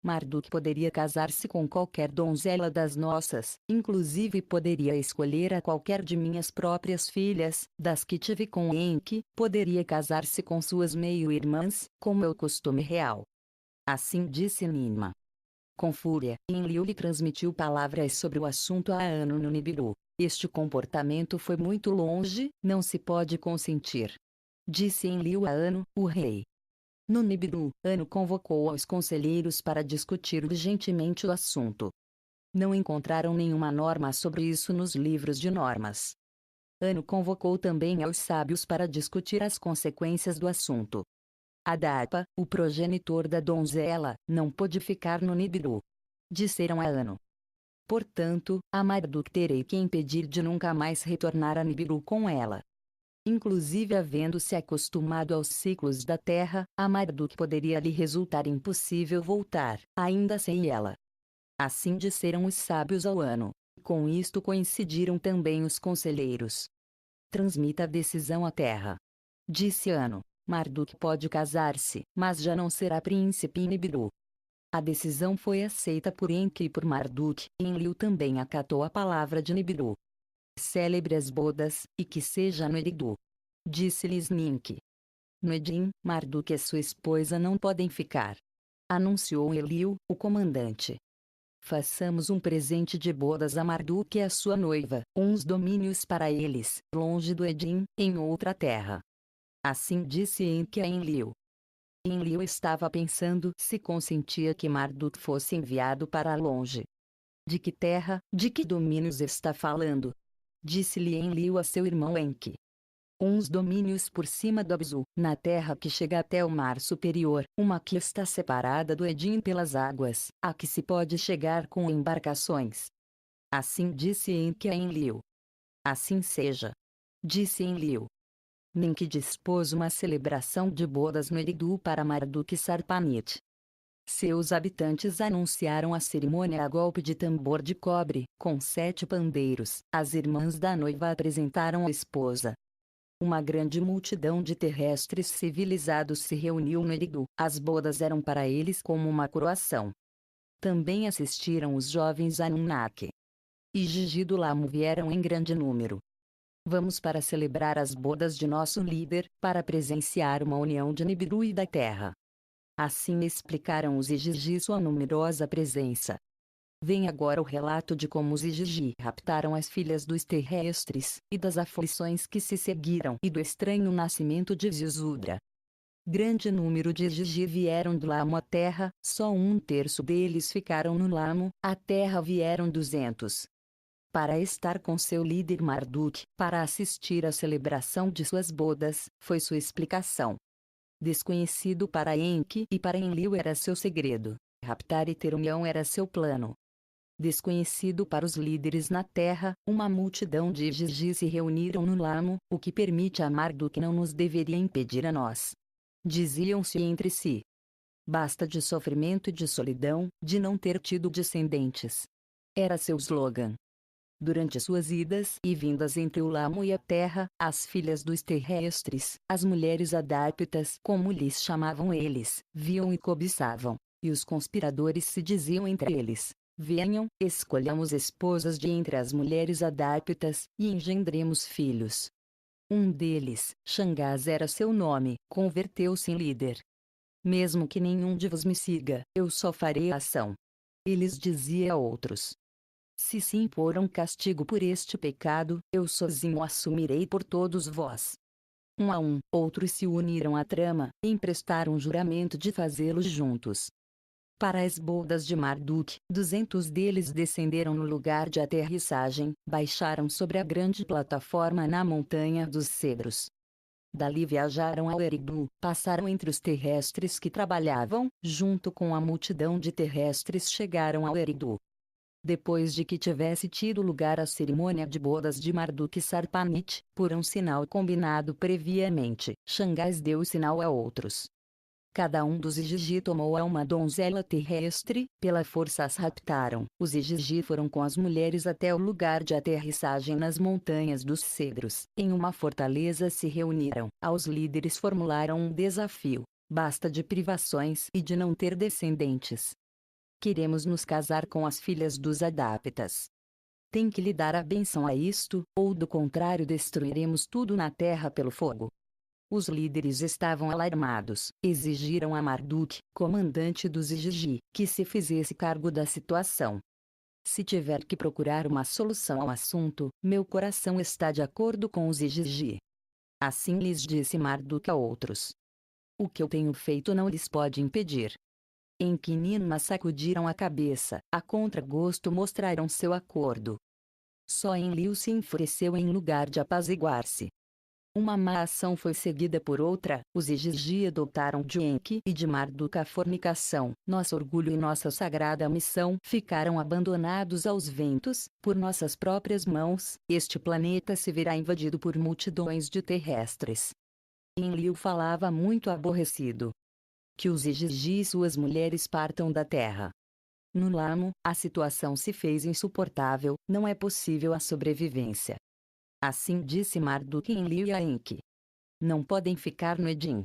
Marduk poderia casar-se com qualquer donzela das nossas, inclusive poderia escolher a qualquer de minhas próprias filhas, das que tive com Enki, poderia casar-se com suas meio-irmãs, como é o costume real. Assim disse Ninma. Com fúria, Enlil lhe transmitiu palavras sobre o assunto a Anu no Nibiru. Este comportamento foi muito longe, não se pode consentir. Disse Enlil a Anu, o rei. No Nibiru, Anu convocou aos conselheiros para discutir urgentemente o assunto. Não encontraram nenhuma norma sobre isso nos livros de normas. Anu convocou também aos sábios para discutir as consequências do assunto. Adapa, o progenitor da donzela, não pôde ficar no Nibiru. Disseram a Anu. Portanto, a Marduk terei que impedir de nunca mais retornar a Nibiru com ela. Inclusive havendo-se acostumado aos ciclos da terra, a Marduk poderia lhe resultar impossível voltar, ainda sem ela. Assim disseram os sábios ao Anu. Com isto coincidiram também os conselheiros. Transmita a decisão à terra. Disse Anu. Marduk pode casar-se, mas já não será príncipe em Nibiru. A decisão foi aceita por Enki e por Marduk, e Enlil também acatou a palavra de Nibiru. Celebre as bodas, e que seja no Eridu. Disse-lhes Ninque. No Edim, Marduk e sua esposa não podem ficar. Anunciou Enlil, o comandante. Façamos um presente de bodas a Marduk e a sua noiva, uns domínios para eles, longe do Edim, em outra terra. Assim disse Enki a Enlil. Enlil estava pensando se consentia que Marduk fosse enviado para longe. De que terra, de que domínios está falando? Disse-lhe Enlil a seu irmão Enki. Uns domínios por cima do Abzu, na terra que chega até o mar superior, uma que está separada do Edim pelas águas, a que se pode chegar com embarcações. Assim disse Enki a Enlil. Assim seja. Disse Enlil. Ninque dispôs uma celebração de bodas no Eridu para Marduk e Sarpanit. Seus habitantes anunciaram a cerimônia a golpe de tambor de cobre, com 7 pandeiros. As irmãs da noiva apresentaram a esposa. Uma grande multidão de terrestres civilizados se reuniu no Eridu. As bodas eram para eles como uma coroação. Também assistiram os jovens Anunnaki. E Gigi do Lamo vieram em grande número. Vamos para celebrar as bodas de nosso líder, para presenciar uma união de Nibiru e da Terra. Assim explicaram os Igigi sua numerosa presença. Vem agora o relato de como os Igigi raptaram as filhas dos terrestres, e das aflições que se seguiram e do estranho nascimento de Zizudra. Grande número de Igigi vieram do Lamo à Terra, só 1/3 deles ficaram no Lamo, à Terra vieram 200. Para estar com seu líder Marduk, para assistir à celebração de suas bodas, foi sua explicação. Desconhecido para Enki e para Enlil era seu segredo, raptar e ter união era seu plano. Desconhecido para os líderes na terra, uma multidão de Igigi se reuniram no Lamo, o que permite a Marduk não nos deveria impedir a nós. Diziam-se entre si. Basta de sofrimento e de solidão, de não ter tido descendentes. Era seu slogan. Durante suas idas e vindas entre o Lamo e a Terra, as filhas dos terrestres, as mulheres adáptas, como lhes chamavam eles, viam e cobiçavam, e os conspiradores se diziam entre eles: venham, escolhamos esposas de entre as mulheres adáptas, e engendremos filhos. Um deles, Xangás era seu nome, converteu-se em líder. Mesmo que nenhum de vos me siga, eu só farei a ação. Eles dizia a outros: se se impor um castigo por este pecado, eu sozinho assumirei por todos vós. Um a um, outros se uniram à trama, e emprestaram juramento de fazê-los juntos. Para as bodas de Marduk, 200 deles descenderam no lugar de aterrissagem, baixaram sobre a grande plataforma na Montanha dos Cedros. Dali viajaram ao Eridu, passaram entre os terrestres que trabalhavam, junto com a multidão de terrestres chegaram ao Eridu. Depois de que tivesse tido lugar a cerimônia de bodas de Marduk e Sarpanit, por um sinal combinado previamente, Xangás deu o sinal a outros. Cada um dos Igigi tomou a uma donzela terrestre, pela força as raptaram. Os Igigi foram com as mulheres até o lugar de aterrissagem nas montanhas dos Cedros. Em uma fortaleza se reuniram. Aos líderes formularam um desafio. Basta de privações e de não ter descendentes. Queremos nos casar com as filhas dos Adaptas. Tem que lhe dar a bênção a isto, ou do contrário destruiremos tudo na terra pelo fogo. Os líderes estavam alarmados, exigiram a Marduk, comandante dos Igigi, que se fizesse cargo da situação. Se tiver que procurar uma solução ao assunto, meu coração está de acordo com os Igigi. Assim lhes disse Marduk a outros. O que eu tenho feito não lhes pode impedir. Em que Ninma sacudiram a cabeça, a contragosto mostraram seu acordo. Só Enlil se enfureceu em lugar de apaziguar-se. Uma má ação foi seguida por outra, os Igigi adotaram de Enki e de Marduk a fornicação, nosso orgulho e nossa sagrada missão ficaram abandonados aos ventos, por nossas próprias mãos, este planeta se verá invadido por multidões de terrestres. Enlil falava muito aborrecido. Que os Igigi e suas mulheres partam da terra. No Lamo, a situação se fez insuportável, não é possível a sobrevivência. Assim disse Marduk a Enlil e a Enki. Não podem ficar no Edim.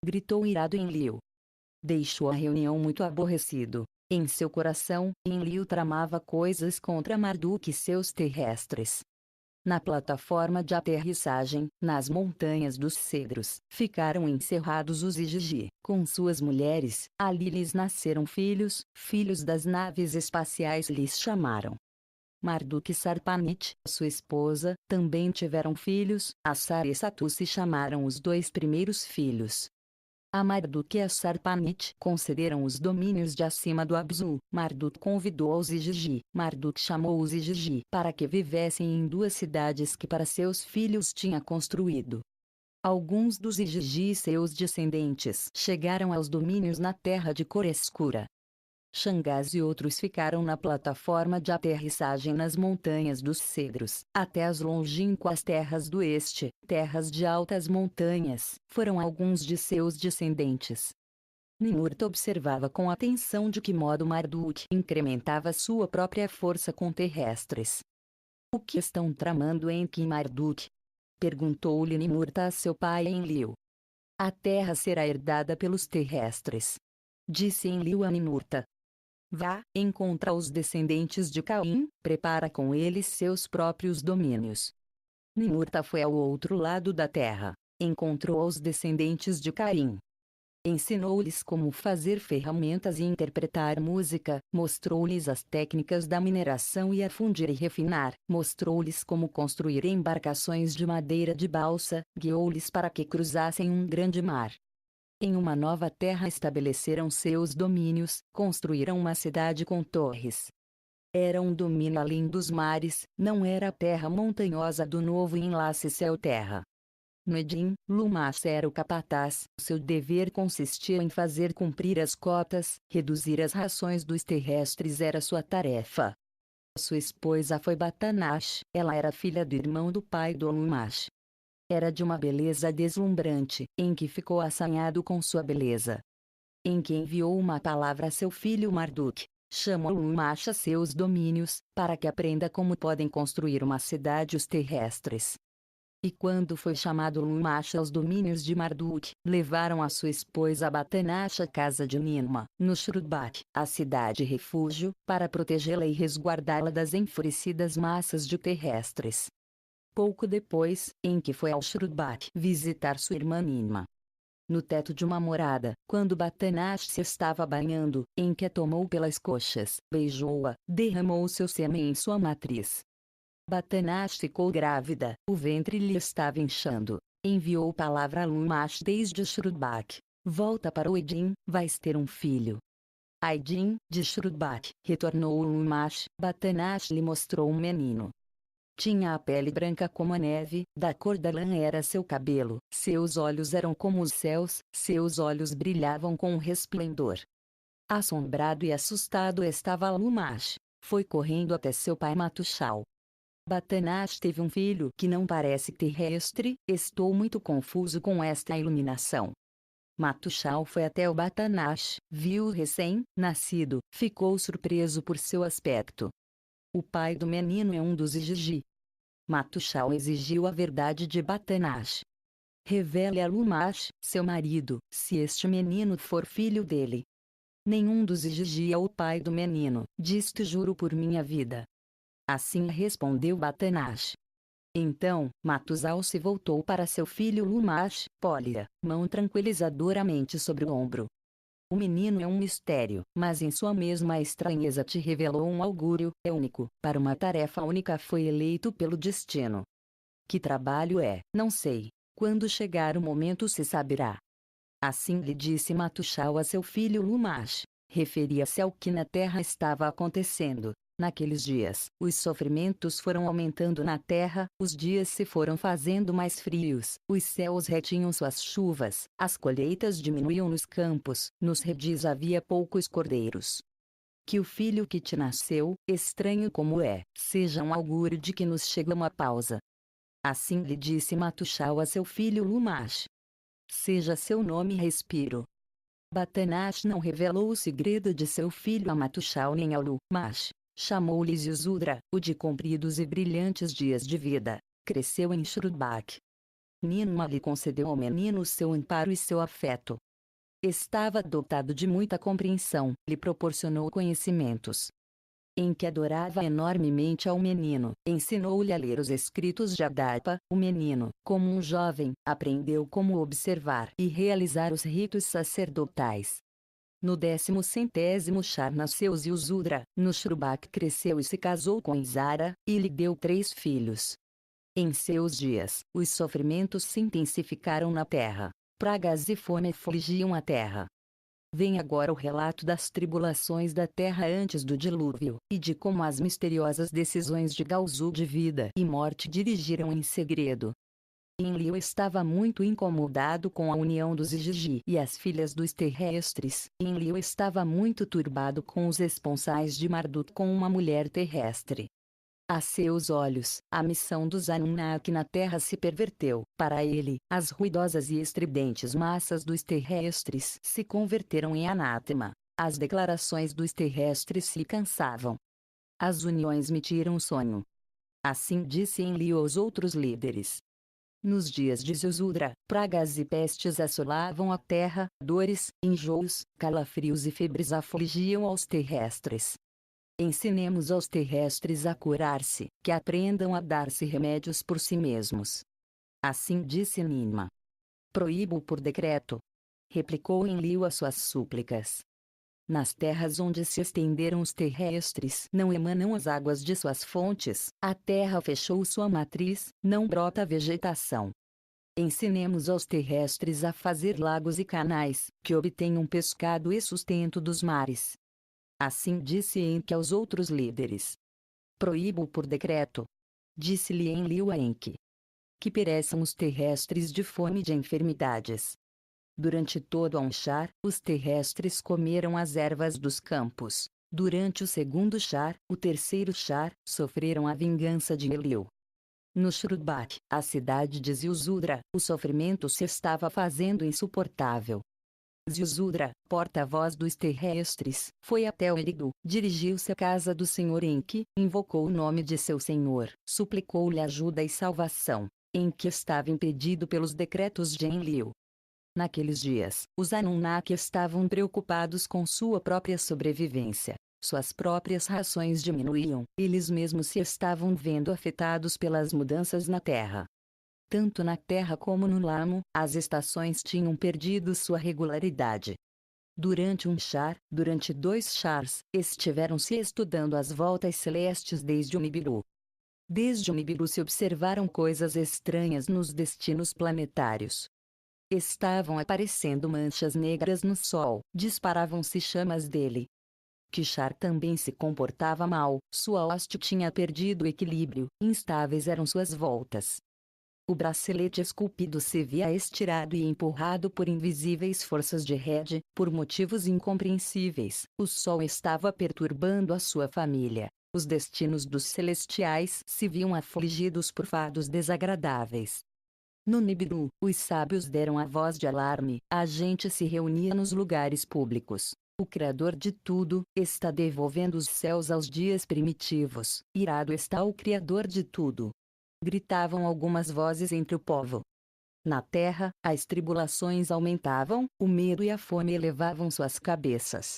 Gritou irado Enlil. Deixou a reunião muito aborrecido. Em seu coração, Enlil tramava coisas contra Marduk e seus terrestres. Na plataforma de aterrissagem, nas montanhas dos Cedros, ficaram encerrados os Igigi, com suas mulheres, ali lhes nasceram filhos, filhos das naves espaciais lhes chamaram. Marduk e Sarpanit, sua esposa, também tiveram filhos, Assar e Satu se chamaram os dois primeiros filhos. A Marduk e a Sarpanit concederam os domínios de acima do Abzu. Marduk convidou os Igigi. Marduk chamou os Igigi para que vivessem em duas cidades que para seus filhos tinha construído. Alguns dos Igigi e seus descendentes chegaram aos domínios na terra de cor escura. Xangás e outros ficaram na plataforma de aterrissagem nas montanhas dos Cedros, até as longínquas terras do Este, terras de altas montanhas, foram alguns de seus descendentes. Ninurta observava com atenção de que modo Marduk incrementava sua própria força com terrestres. O que estão tramando Enki e Marduk? Perguntou-lhe Ninurta a seu pai Enlil. A terra será herdada pelos terrestres. Disse Enlil a Ninurta. Vá, encontra os descendentes de Caim, prepara com eles seus próprios domínios. Ninurta foi ao outro lado da terra, encontrou os descendentes de Caim. Ensinou-lhes como fazer ferramentas e interpretar música, mostrou-lhes as técnicas da mineração e a fundir e refinar, mostrou-lhes como construir embarcações de madeira de balsa, guiou-lhes para que cruzassem um grande mar. Em uma nova terra estabeleceram seus domínios, construíram uma cidade com torres. Era um domínio além dos mares, não era a terra montanhosa do novo enlace céu-terra. No Edim, Lumash era o capataz, seu dever consistia em fazer cumprir as cotas, reduzir as rações dos terrestres era sua tarefa. Sua esposa foi Batanash, ela era filha do irmão do pai do Lumash. Era de uma beleza deslumbrante, em que ficou assanhado com sua beleza. Em que enviou uma palavra a seu filho Marduk, chamou Lumash a seus domínios, para que aprenda como podem construir uma cidade os terrestres. E quando foi chamado Lumash aos domínios de Marduk, levaram a sua esposa Batanash à casa de Ninma, no Shrudbak, a cidade-refúgio, para protegê-la e resguardá-la das enfurecidas massas de terrestres. Pouco depois, Enki foi ao Shrudbak visitar sua irmã Ninma. No teto de uma morada, quando Batanash se estava banhando, Enki a tomou pelas coxas, beijou-a, derramou seu sêmen em sua matriz. Batanash ficou grávida, o ventre lhe estava inchando. Enviou palavra a Lumash desde Shrudbak. Volta para o Edim, vais ter um filho. Aidin, de Shurubak, retornou Lumash. Batanash lhe mostrou um menino. Tinha a pele branca como a neve, da cor da lã era seu cabelo, seus olhos eram como os céus, seus olhos brilhavam com um resplendor. Assombrado e assustado estava Lumash. Foi correndo até seu pai Matushal. Batanash teve um filho que não parece terrestre, estou muito confuso com esta iluminação. Matushal foi até o Batanash, viu o recém-nascido, ficou surpreso por seu aspecto. O pai do menino é um dos Igigi. Matushal exigiu a verdade de Batanash. Revele a Lumash, seu marido, se este menino for filho dele. Nenhum dos Igigi é o pai do menino, diz-te juro por minha vida. Assim respondeu Batanash. Então, Matusal se voltou para seu filho Lumash, pôs-lhe mão tranquilizadoramente sobre o ombro. O menino é um mistério, mas em sua mesma estranheza te revelou um augúrio, é único, para uma tarefa única foi eleito pelo destino. Que trabalho é, não sei. Quando chegar o momento se saberá. Assim lhe disse Matushal a seu filho Lumash. Referia-se ao que na terra estava acontecendo. Naqueles dias, os sofrimentos foram aumentando na terra, os dias se foram fazendo mais frios, os céus retinham suas chuvas, as colheitas diminuíam nos campos, nos redis havia poucos cordeiros. Que o filho que te nasceu, estranho como é, seja um augúrio de que nos chega uma pausa. Assim lhe disse Matushal a seu filho Lumash. Seja seu nome Respiro. Batanash não revelou o segredo de seu filho a Matushal nem ao Lumash. Chamou-lhe Zizudra, o de compridos e brilhantes dias de vida. Cresceu em Shurubak. Ninma lhe concedeu ao menino seu amparo e seu afeto. Estava dotado de muita compreensão, lhe proporcionou conhecimentos. Em que adorava enormemente ao menino, ensinou-lhe a ler os escritos de Adapa. O menino, como um jovem, aprendeu como observar e realizar os ritos sacerdotais. No 10º Shar nasceu Zilzudra, no Shurubak cresceu e se casou com Izara, e lhe deu 3 filhos. Em seus dias, os sofrimentos se intensificaram na terra. Pragas e fome afligiam a terra. Vem agora o relato das tribulações da terra antes do dilúvio, e de como as misteriosas decisões de Galzu de vida e morte dirigiram em segredo. Enlil estava muito incomodado com a união dos Igigi e as filhas dos terrestres. Enlil estava muito turbado com os esponsais de Marduk com uma mulher terrestre. A seus olhos, a missão dos Anunnaki na Terra se perverteu. Para ele, as ruidosas e estridentes massas dos terrestres se converteram em anátema. As declarações dos terrestres se cansavam. As uniões me tiram o sono. Assim disse Enlil aos outros líderes. Nos dias de Zilzudra, pragas e pestes assolavam a terra, dores, enjoos, calafrios e febres afligiam aos terrestres. Ensinemos aos terrestres a curar-se, que aprendam a dar-se remédios por si mesmos. Assim disse Ninma. Proíbo por decreto. Replicou Enlil às suas súplicas. Nas terras onde se estenderam os terrestres não emanam as águas de suas fontes, a terra fechou sua matriz, não brota vegetação. Ensinemos aos terrestres a fazer lagos e canais, que obtenham pescado e sustento dos mares. Assim disse Enki aos outros líderes. Proíbo por decreto. Disse-lhe Enlil a Enki. Que pereçam os terrestres de fome e de enfermidades. Durante todo Anshar, os terrestres comeram as ervas dos campos. Durante o segundo Shar, o terceiro Shar, sofreram a vingança de Enlil. No Shurubak, a cidade de Zilzudra, o sofrimento se estava fazendo insuportável. Zilzudra, porta-voz dos terrestres, foi até o Eridu, dirigiu-se à casa do Senhor Enki, invocou o nome de seu Senhor, suplicou-lhe ajuda e salvação. Enki estava impedido pelos decretos de Enlil. Naqueles dias, os Anunnaki estavam preocupados com sua própria sobrevivência. Suas próprias rações diminuíam, eles mesmos se estavam vendo afetados pelas mudanças na Terra. Tanto na Terra como no Lamo, as estações tinham perdido sua regularidade. Durante um Shar, durante 2 Shars, estiveram-se estudando as voltas celestes desde o Nibiru. Desde o Nibiru se observaram coisas estranhas nos destinos planetários. estavam aparecendo manchas negras no sol, disparavam-se chamas dele. Kishar também se comportava mal, sua hoste tinha perdido o equilíbrio, instáveis eram suas voltas. O bracelete esculpido se via estirado e empurrado por invisíveis forças de Red, por motivos incompreensíveis. O sol estava perturbando a sua família. Os destinos dos celestiais se viam afligidos por fados desagradáveis. No Nibiru, os sábios deram a voz de alarme, a gente se reunia nos lugares públicos. O Criador de tudo está devolvendo os céus aos dias primitivos. Irado está o Criador de tudo. Gritavam algumas vozes entre o povo. Na terra, as tribulações aumentavam, o medo e a fome elevavam suas cabeças.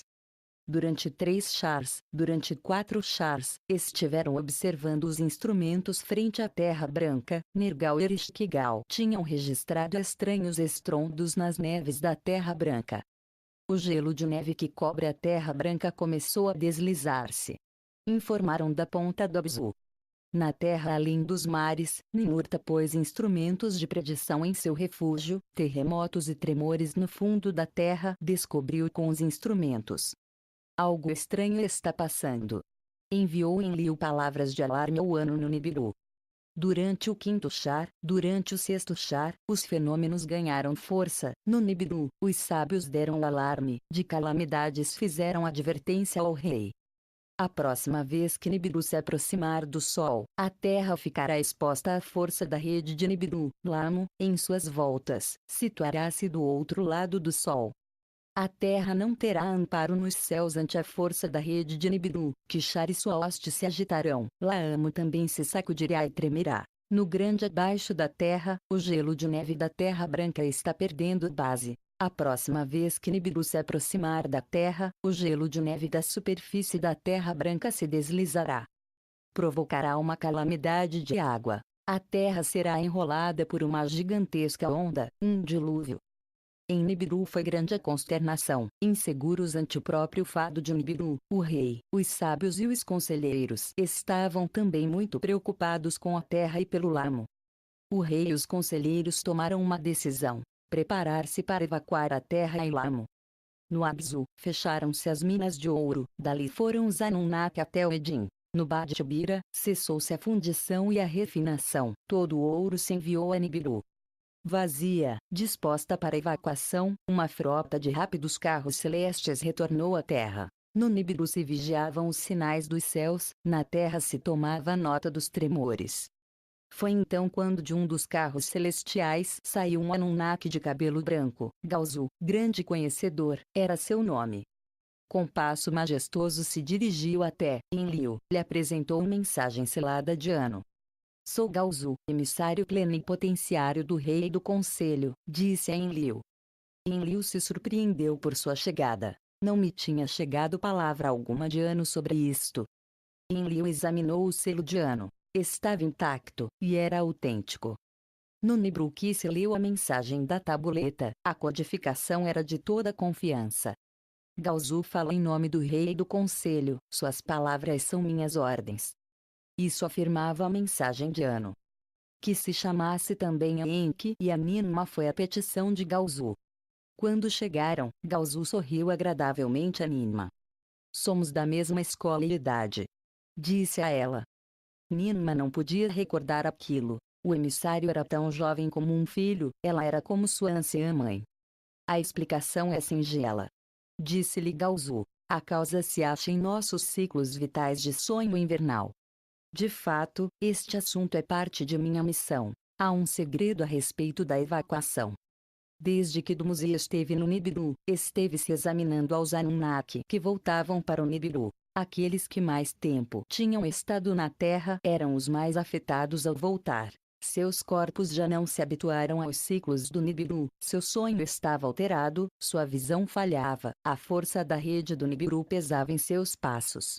Durante 3 chars, durante 4 chars, estiveram observando os instrumentos frente à Terra Branca. Nergal e Ereshkigal tinham registrado estranhos estrondos nas neves da Terra Branca. O gelo de neve que cobre a Terra Branca começou a deslizar-se. Informaram da ponta do Abzu. Na terra além dos mares, Ninurta pôs instrumentos de predição em seu refúgio, terremotos e tremores no fundo da terra descobriu com os instrumentos. Algo estranho está passando. Enviou Enlil palavras de alarme ao ano no Nibiru. Durante o 5º char, durante o 6º char, os fenômenos ganharam força. No Nibiru, os sábios deram o alarme, de calamidades fizeram advertência ao rei. A próxima vez que Nibiru se aproximar do Sol, a Terra ficará exposta à força da rede de Nibiru. Lamo, em suas voltas, situará-se do outro lado do Sol. A Terra não terá amparo nos céus ante a força da rede de Nibiru. Kishar e sua hoste se agitarão. Laamo também se sacudirá e tremerá. No grande abaixo da Terra, o gelo de neve da Terra Branca está perdendo base. A próxima vez que Nibiru se aproximar da Terra, o gelo de neve da superfície da Terra Branca se deslizará. Provocará uma calamidade de água. A Terra será enrolada por uma gigantesca onda, um dilúvio. Em Nibiru foi grande a consternação. Inseguros ante o próprio fado de Nibiru, o rei, os sábios e os conselheiros estavam também muito preocupados com a terra e pelo Lamo. O rei e os conselheiros tomaram uma decisão: preparar-se para evacuar a terra e Lamo. No Abzu, fecharam-se as minas de ouro, dali foram os Anunnaki até o Edim. No Badtibira, cessou-se a fundição e a refinação, todo o ouro se enviou a Nibiru. Vazia, disposta para evacuação, uma frota de rápidos carros celestes retornou à Terra. No Nibiru se vigiavam os sinais dos céus, na Terra se tomava nota dos tremores. Foi então quando de um dos carros celestiais saiu um Anunnaki de cabelo branco. Galzu, grande conhecedor, era seu nome. Com passo majestoso se dirigiu até Enlil, lhe apresentou mensagem selada de Anu. Sou Galzu, emissário plenipotenciário do rei e do conselho, disse a Enlil. Enlil se surpreendeu por sua chegada. Não me tinha chegado palavra alguma de Anu sobre isto. Enlil examinou o selo de Anu. Estava intacto, e era autêntico. No Nibiru que se leu a mensagem da tabuleta, a codificação era de toda confiança. Galzu fala em nome do rei e do conselho, suas palavras são minhas ordens. Isso afirmava a mensagem de Anu. Que se chamasse também a Enki e a Ninma foi a petição de Galzu. Quando chegaram, Galzu sorriu agradavelmente a Ninma. Somos da mesma escola e idade. Disse a ela. Ninma não podia recordar aquilo. O emissário era tão jovem como um filho, ela era como sua anciã mãe. A explicação é singela. Disse-lhe Galzu. A causa se acha em nossos ciclos vitais de sonho invernal. De fato, este assunto é parte de minha missão. Há um segredo a respeito da evacuação. Desde que Dumuzi esteve no Nibiru, esteve se examinando aos Anunnaki que voltavam para o Nibiru. Aqueles que mais tempo tinham estado na Terra eram os mais afetados ao voltar. Seus corpos já não se habituaram aos ciclos do Nibiru, seu sonho estava alterado, sua visão falhava, a força da rede do Nibiru pesava em seus passos.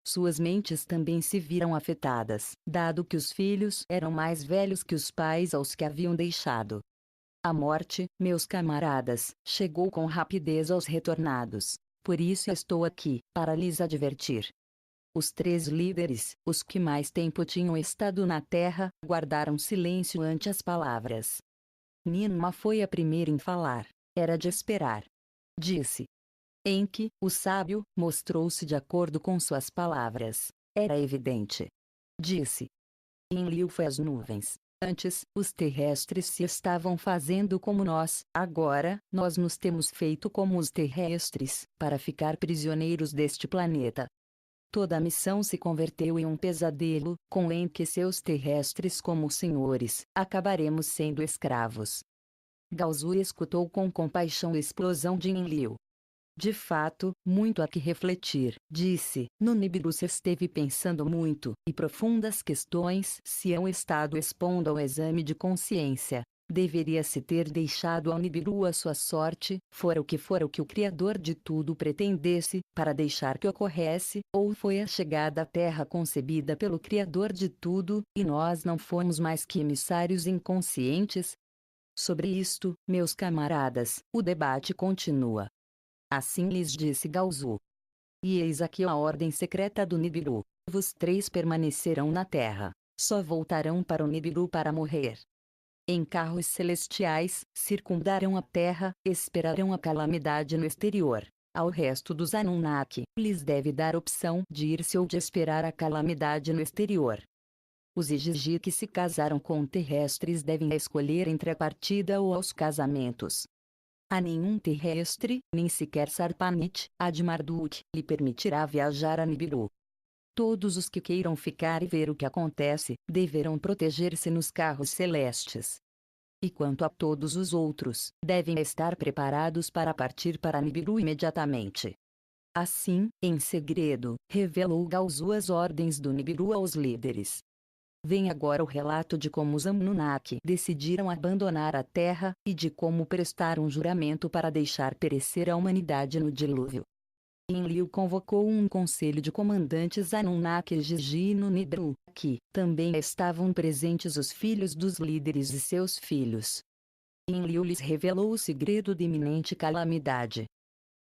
Suas mentes também se viram afetadas, dado que os filhos eram mais velhos que os pais aos que haviam deixado. A morte, meus camaradas, chegou com rapidez aos retornados. Por isso estou aqui, para lhes advertir. Os 3 líderes, os que mais tempo tinham estado na Terra, guardaram silêncio ante as palavras. Ninma foi a primeira em falar. Era de esperar. Disse. Enki, o sábio, mostrou-se de acordo com suas palavras. Era evidente. Disse. Enlil foi às nuvens. Antes, os terrestres se estavam fazendo como nós, agora, nós nos temos feito como os terrestres, para ficar prisioneiros deste planeta. Toda a missão se converteu em um pesadelo, com Enki e seus terrestres como senhores, acabaremos sendo escravos. Gaozu escutou com compaixão a explosão de Enlil. De fato, muito há que refletir, disse. No Nibiru se esteve pensando muito, e profundas questões se hão estado expondo ao exame de consciência. Deveria-se ter deixado ao Nibiru a sua sorte, fora o que o Criador de tudo pretendesse, para deixar que ocorresse, ou foi a chegada à Terra concebida pelo Criador de tudo, e nós não fomos mais que emissários inconscientes? Sobre isto, meus camaradas, o debate continua. Assim lhes disse Gaozu. E eis aqui a ordem secreta do Nibiru. Vos três permanecerão na terra. Só voltarão para o Nibiru para morrer. Em carros celestiais, circundarão a terra, esperarão a calamidade no exterior. Ao resto dos Anunnaki, lhes deve dar opção de ir-se ou de esperar a calamidade no exterior. Os Igigi que se casaram com terrestres devem escolher entre a partida ou aos casamentos. A nenhum terrestre, nem sequer Sarpanit, a de Marduk, lhe permitirá viajar a Nibiru. Todos os que queiram ficar e ver o que acontece, deverão proteger-se nos carros celestes. E quanto a todos os outros, devem estar preparados para partir para Nibiru imediatamente. Assim, em segredo, revelou Gaozu as ordens do Nibiru aos líderes. Vem agora o relato de como os Anunnaki decidiram abandonar a Terra, e de como prestaram juramento para deixar perecer a humanidade no dilúvio. Enlil convocou um conselho de comandantes Anunnaki e Gigi no Nibiru, que também estavam presentes os filhos dos líderes e seus filhos. Enlil lhes revelou o segredo de iminente calamidade.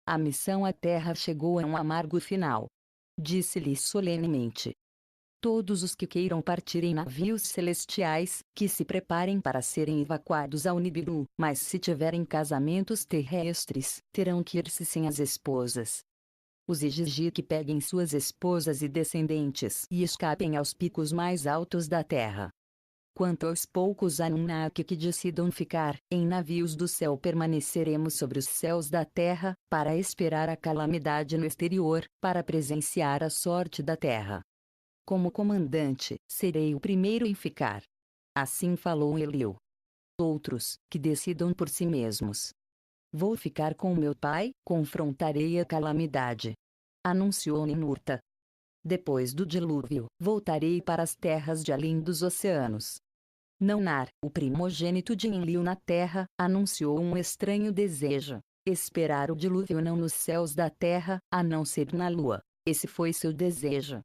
A missão à Terra chegou a um amargo final. Disse-lhes solenemente: todos os que queiram partir em navios celestiais, que se preparem para serem evacuados ao Nibiru, mas se tiverem casamentos terrestres, terão que ir-se sem as esposas. Os Igigi que peguem suas esposas e descendentes e escapem aos picos mais altos da terra. Quanto aos poucos Anunnaki que decidam ficar, em navios do céu permaneceremos sobre os céus da terra, para esperar a calamidade no exterior, para presenciar a sorte da terra. Como comandante, serei o primeiro em ficar. Assim falou Enlil. Outros, que decidam por si mesmos. Vou ficar com meu pai, confrontarei a calamidade. Anunciou Ninurta. Depois do dilúvio, voltarei para as terras de além dos oceanos. Nannar, o primogênito de Enlil na terra, anunciou um estranho desejo: esperar o dilúvio não nos céus da terra, a não ser na lua. Esse foi seu desejo.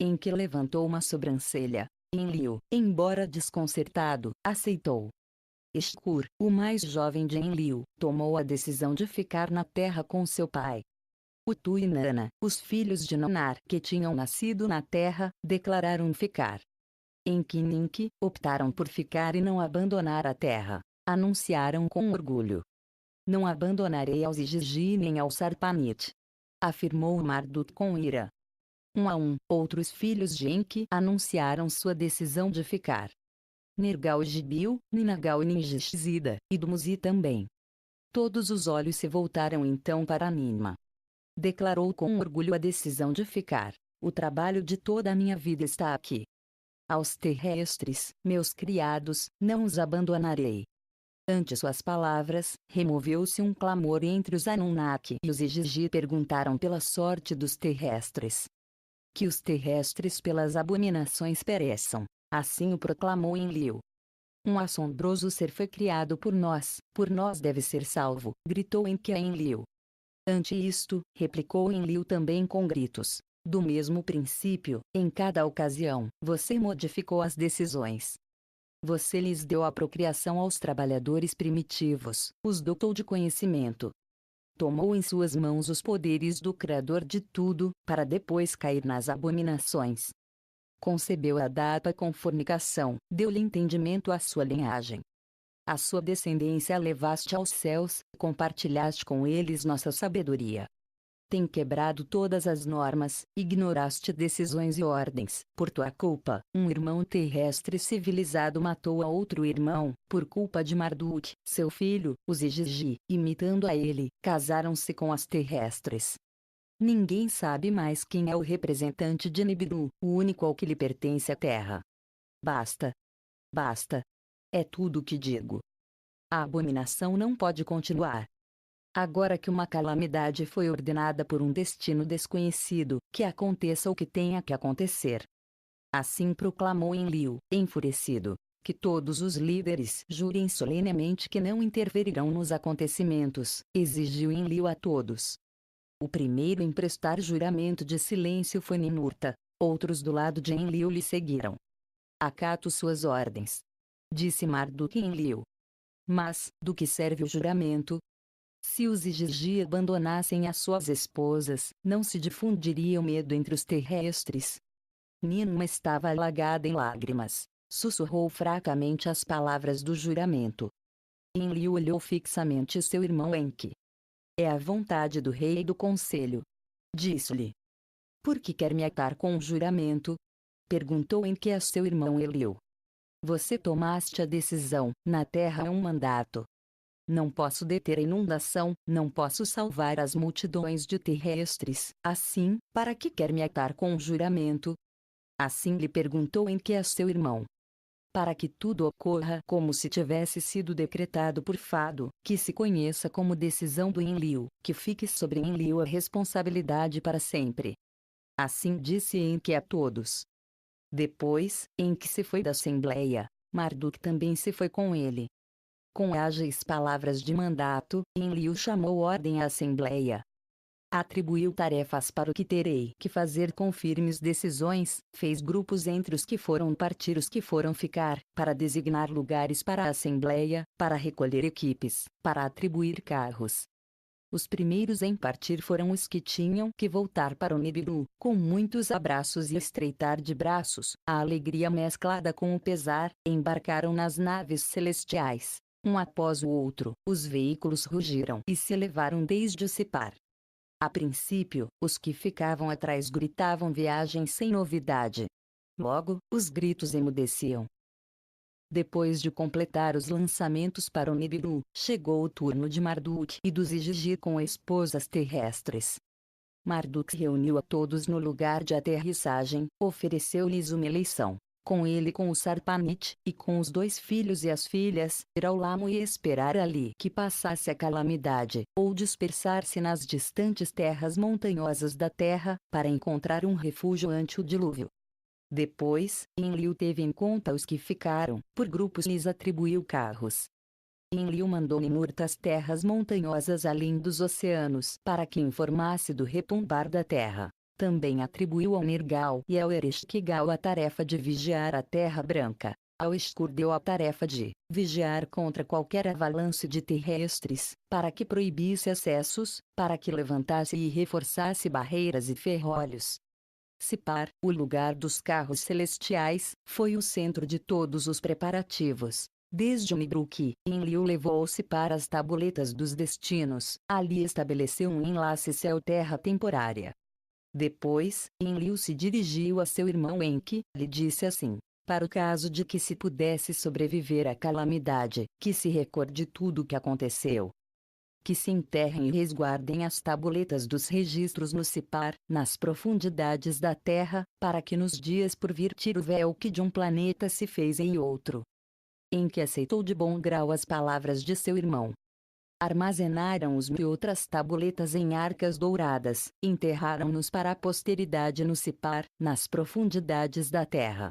Enki levantou uma sobrancelha. Enlil, embora desconcertado, aceitou. Eskur, o mais jovem de Enlil, tomou a decisão de ficar na terra com seu pai. Utu e Nana, os filhos de Nannar que tinham nascido na terra, declararam ficar. Enki e Ninki optaram por ficar e não abandonar a terra. Anunciaram com orgulho: não abandonarei aos Igigi nem ao Sarpanit. Afirmou Marduk com ira. Um a um, outros filhos de Enki anunciaram sua decisão de ficar. Nergal e Gibil, Ninagal e Ningishzida, e Dumuzi também. Todos os olhos se voltaram então para Ninma. Declarou com orgulho a decisão de ficar. O trabalho de toda a minha vida está aqui. Aos terrestres, meus criados, não os abandonarei. Ante suas palavras, removeu-se um clamor entre os Anunnaki e os Igigi perguntaram pela sorte dos terrestres. Que os terrestres pelas abominações pereçam. Assim o proclamou Enlil. Um assombroso ser foi criado por nós deve ser salvo, gritou Enki a Enlil. Ante isto, replicou Enlil também com gritos. Do mesmo princípio, em cada ocasião, você modificou as decisões. Você lhes deu a procriação aos trabalhadores primitivos, os dotou de conhecimento. Tomou em suas mãos os poderes do Criador de tudo, para depois cair nas abominações. Concebeu a Dapa com fornicação, deu-lhe entendimento à sua linhagem. A sua descendência levaste aos céus, compartilhaste com eles nossa sabedoria. Tem quebrado todas as normas, ignoraste decisões e ordens. Por tua culpa, um irmão terrestre civilizado matou a outro irmão. Por culpa de Marduk, seu filho, os Igigi, imitando a ele, casaram-se com as terrestres. Ninguém sabe mais quem é o representante de Nibiru, o único ao que lhe pertence a terra. Basta. Basta. É tudo o que digo. A abominação não pode continuar. Agora que uma calamidade foi ordenada por um destino desconhecido, que aconteça o que tenha que acontecer. Assim proclamou Enlil, enfurecido, que todos os líderes jurem solenemente que não interferirão nos acontecimentos, exigiu Enlil a todos. O primeiro em prestar juramento de silêncio foi Ninurta, outros do lado de Enlil lhe seguiram. Acato suas ordens. Disse Marduk a Enlil. Mas, do que serve o juramento? Se os Igigi abandonassem as suas esposas, não se difundiria o medo entre os terrestres. Ninma estava alagada em lágrimas. Sussurrou fracamente as palavras do juramento. Enlil olhou fixamente seu irmão Enki. É a vontade do rei e do conselho. Disse-lhe. Por que quer me atar com um juramento? Perguntou Enki a seu irmão Enlil. Você tomaste a decisão, na terra é um mandato. Não posso deter a inundação, não posso salvar as multidões de terrestres. Assim, para que quer me atar com um juramento? Assim lhe perguntou Enki a seu irmão. Para que tudo ocorra como se tivesse sido decretado por Fado, que se conheça como decisão do Enlil, que fique sobre Enlil a responsabilidade para sempre. Assim disse Enki a todos. Depois, Enki se foi da assembleia, Marduk também se foi com ele. Com ágeis palavras de mandato, Enlil chamou ordem à assembleia. Atribuiu tarefas para o que terei que fazer com firmes decisões, fez grupos entre os que foram partir e os que foram ficar, para designar lugares para a assembleia, para recolher equipes, para atribuir carros. Os primeiros em partir foram os que tinham que voltar para o Nibiru, com muitos abraços e estreitar de braços, a alegria mesclada com o pesar, embarcaram nas naves celestiais. Um após o outro, os veículos rugiram e se elevaram desde o Sipar. A princípio, os que ficavam atrás gritavam viagem sem novidade. Logo, os gritos emudeciam. Depois de completar os lançamentos para o Nibiru, chegou o turno de Marduk e dos Igigi com esposas terrestres. Marduk reuniu a todos no lugar de aterrissagem, ofereceu-lhes uma eleição. Com ele com o Sarpanit, e com os 2 filhos e as filhas, ir ao Lamo e esperar ali que passasse a calamidade, ou dispersar-se nas distantes terras montanhosas da terra, para encontrar um refúgio ante o dilúvio. Depois, Enlil teve em conta os que ficaram, por grupos lhes atribuiu carros. Enlil mandou Ninurta às terras montanhosas além dos oceanos, para que informasse do retumbar da terra. Também atribuiu ao Nergal e ao Ereshkigal a tarefa de vigiar a Terra Branca. Ao Escur deu a tarefa de vigiar contra qualquer avalanche de terrestres, para que proibisse acessos, para que levantasse e reforçasse barreiras e ferrolhos. Sipar, o lugar dos carros celestiais, foi o centro de todos os preparativos. Desde o Nibiru, Enlil levou-se para as tabuletas dos destinos, ali estabeleceu um enlace céu-terra temporária. Depois, Enlil se dirigiu a seu irmão Enki, lhe disse assim: para o caso de que se pudesse sobreviver à calamidade, que se recorde tudo o que aconteceu. Que se enterrem e resguardem as tabuletas dos registros no Sipar, nas profundidades da terra, para que nos dias por vir tire o véu que de um planeta se fez em outro. Enki aceitou de bom grau as palavras de seu irmão. Armazenaram-os e outras tabuletas em arcas douradas, enterraram-nos para a posteridade no Sipar, nas profundidades da terra.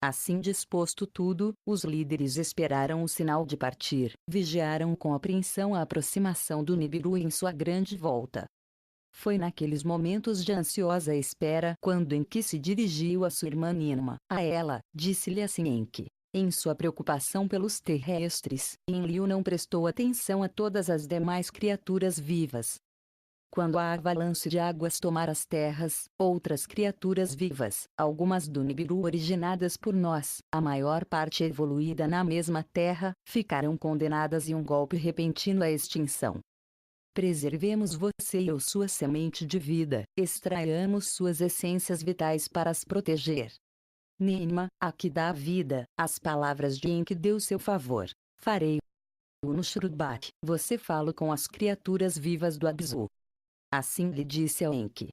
Assim disposto tudo, os líderes esperaram o sinal de partir, vigiaram com apreensão a aproximação do Nibiru em sua grande volta. Foi naqueles momentos de ansiosa espera quando Enki se dirigiu a sua irmã Ninma. A ela, disse-lhe assim Enki. Em sua preocupação pelos terrestres, Enlil não prestou atenção a todas as demais criaturas vivas. Quando a avalanche de águas tomar as terras, outras criaturas vivas, algumas do Nibiru originadas por nós, a maior parte evoluída na mesma terra, ficarão condenadas e um golpe repentino à extinção. Preservemos você e sua semente de vida, extraiamos suas essências vitais para as proteger. Nima, a que dá a vida, as palavras de Enki deu seu favor. Farei no Shurubak, você fala com as criaturas vivas do Abzu. Assim lhe disse a Enki.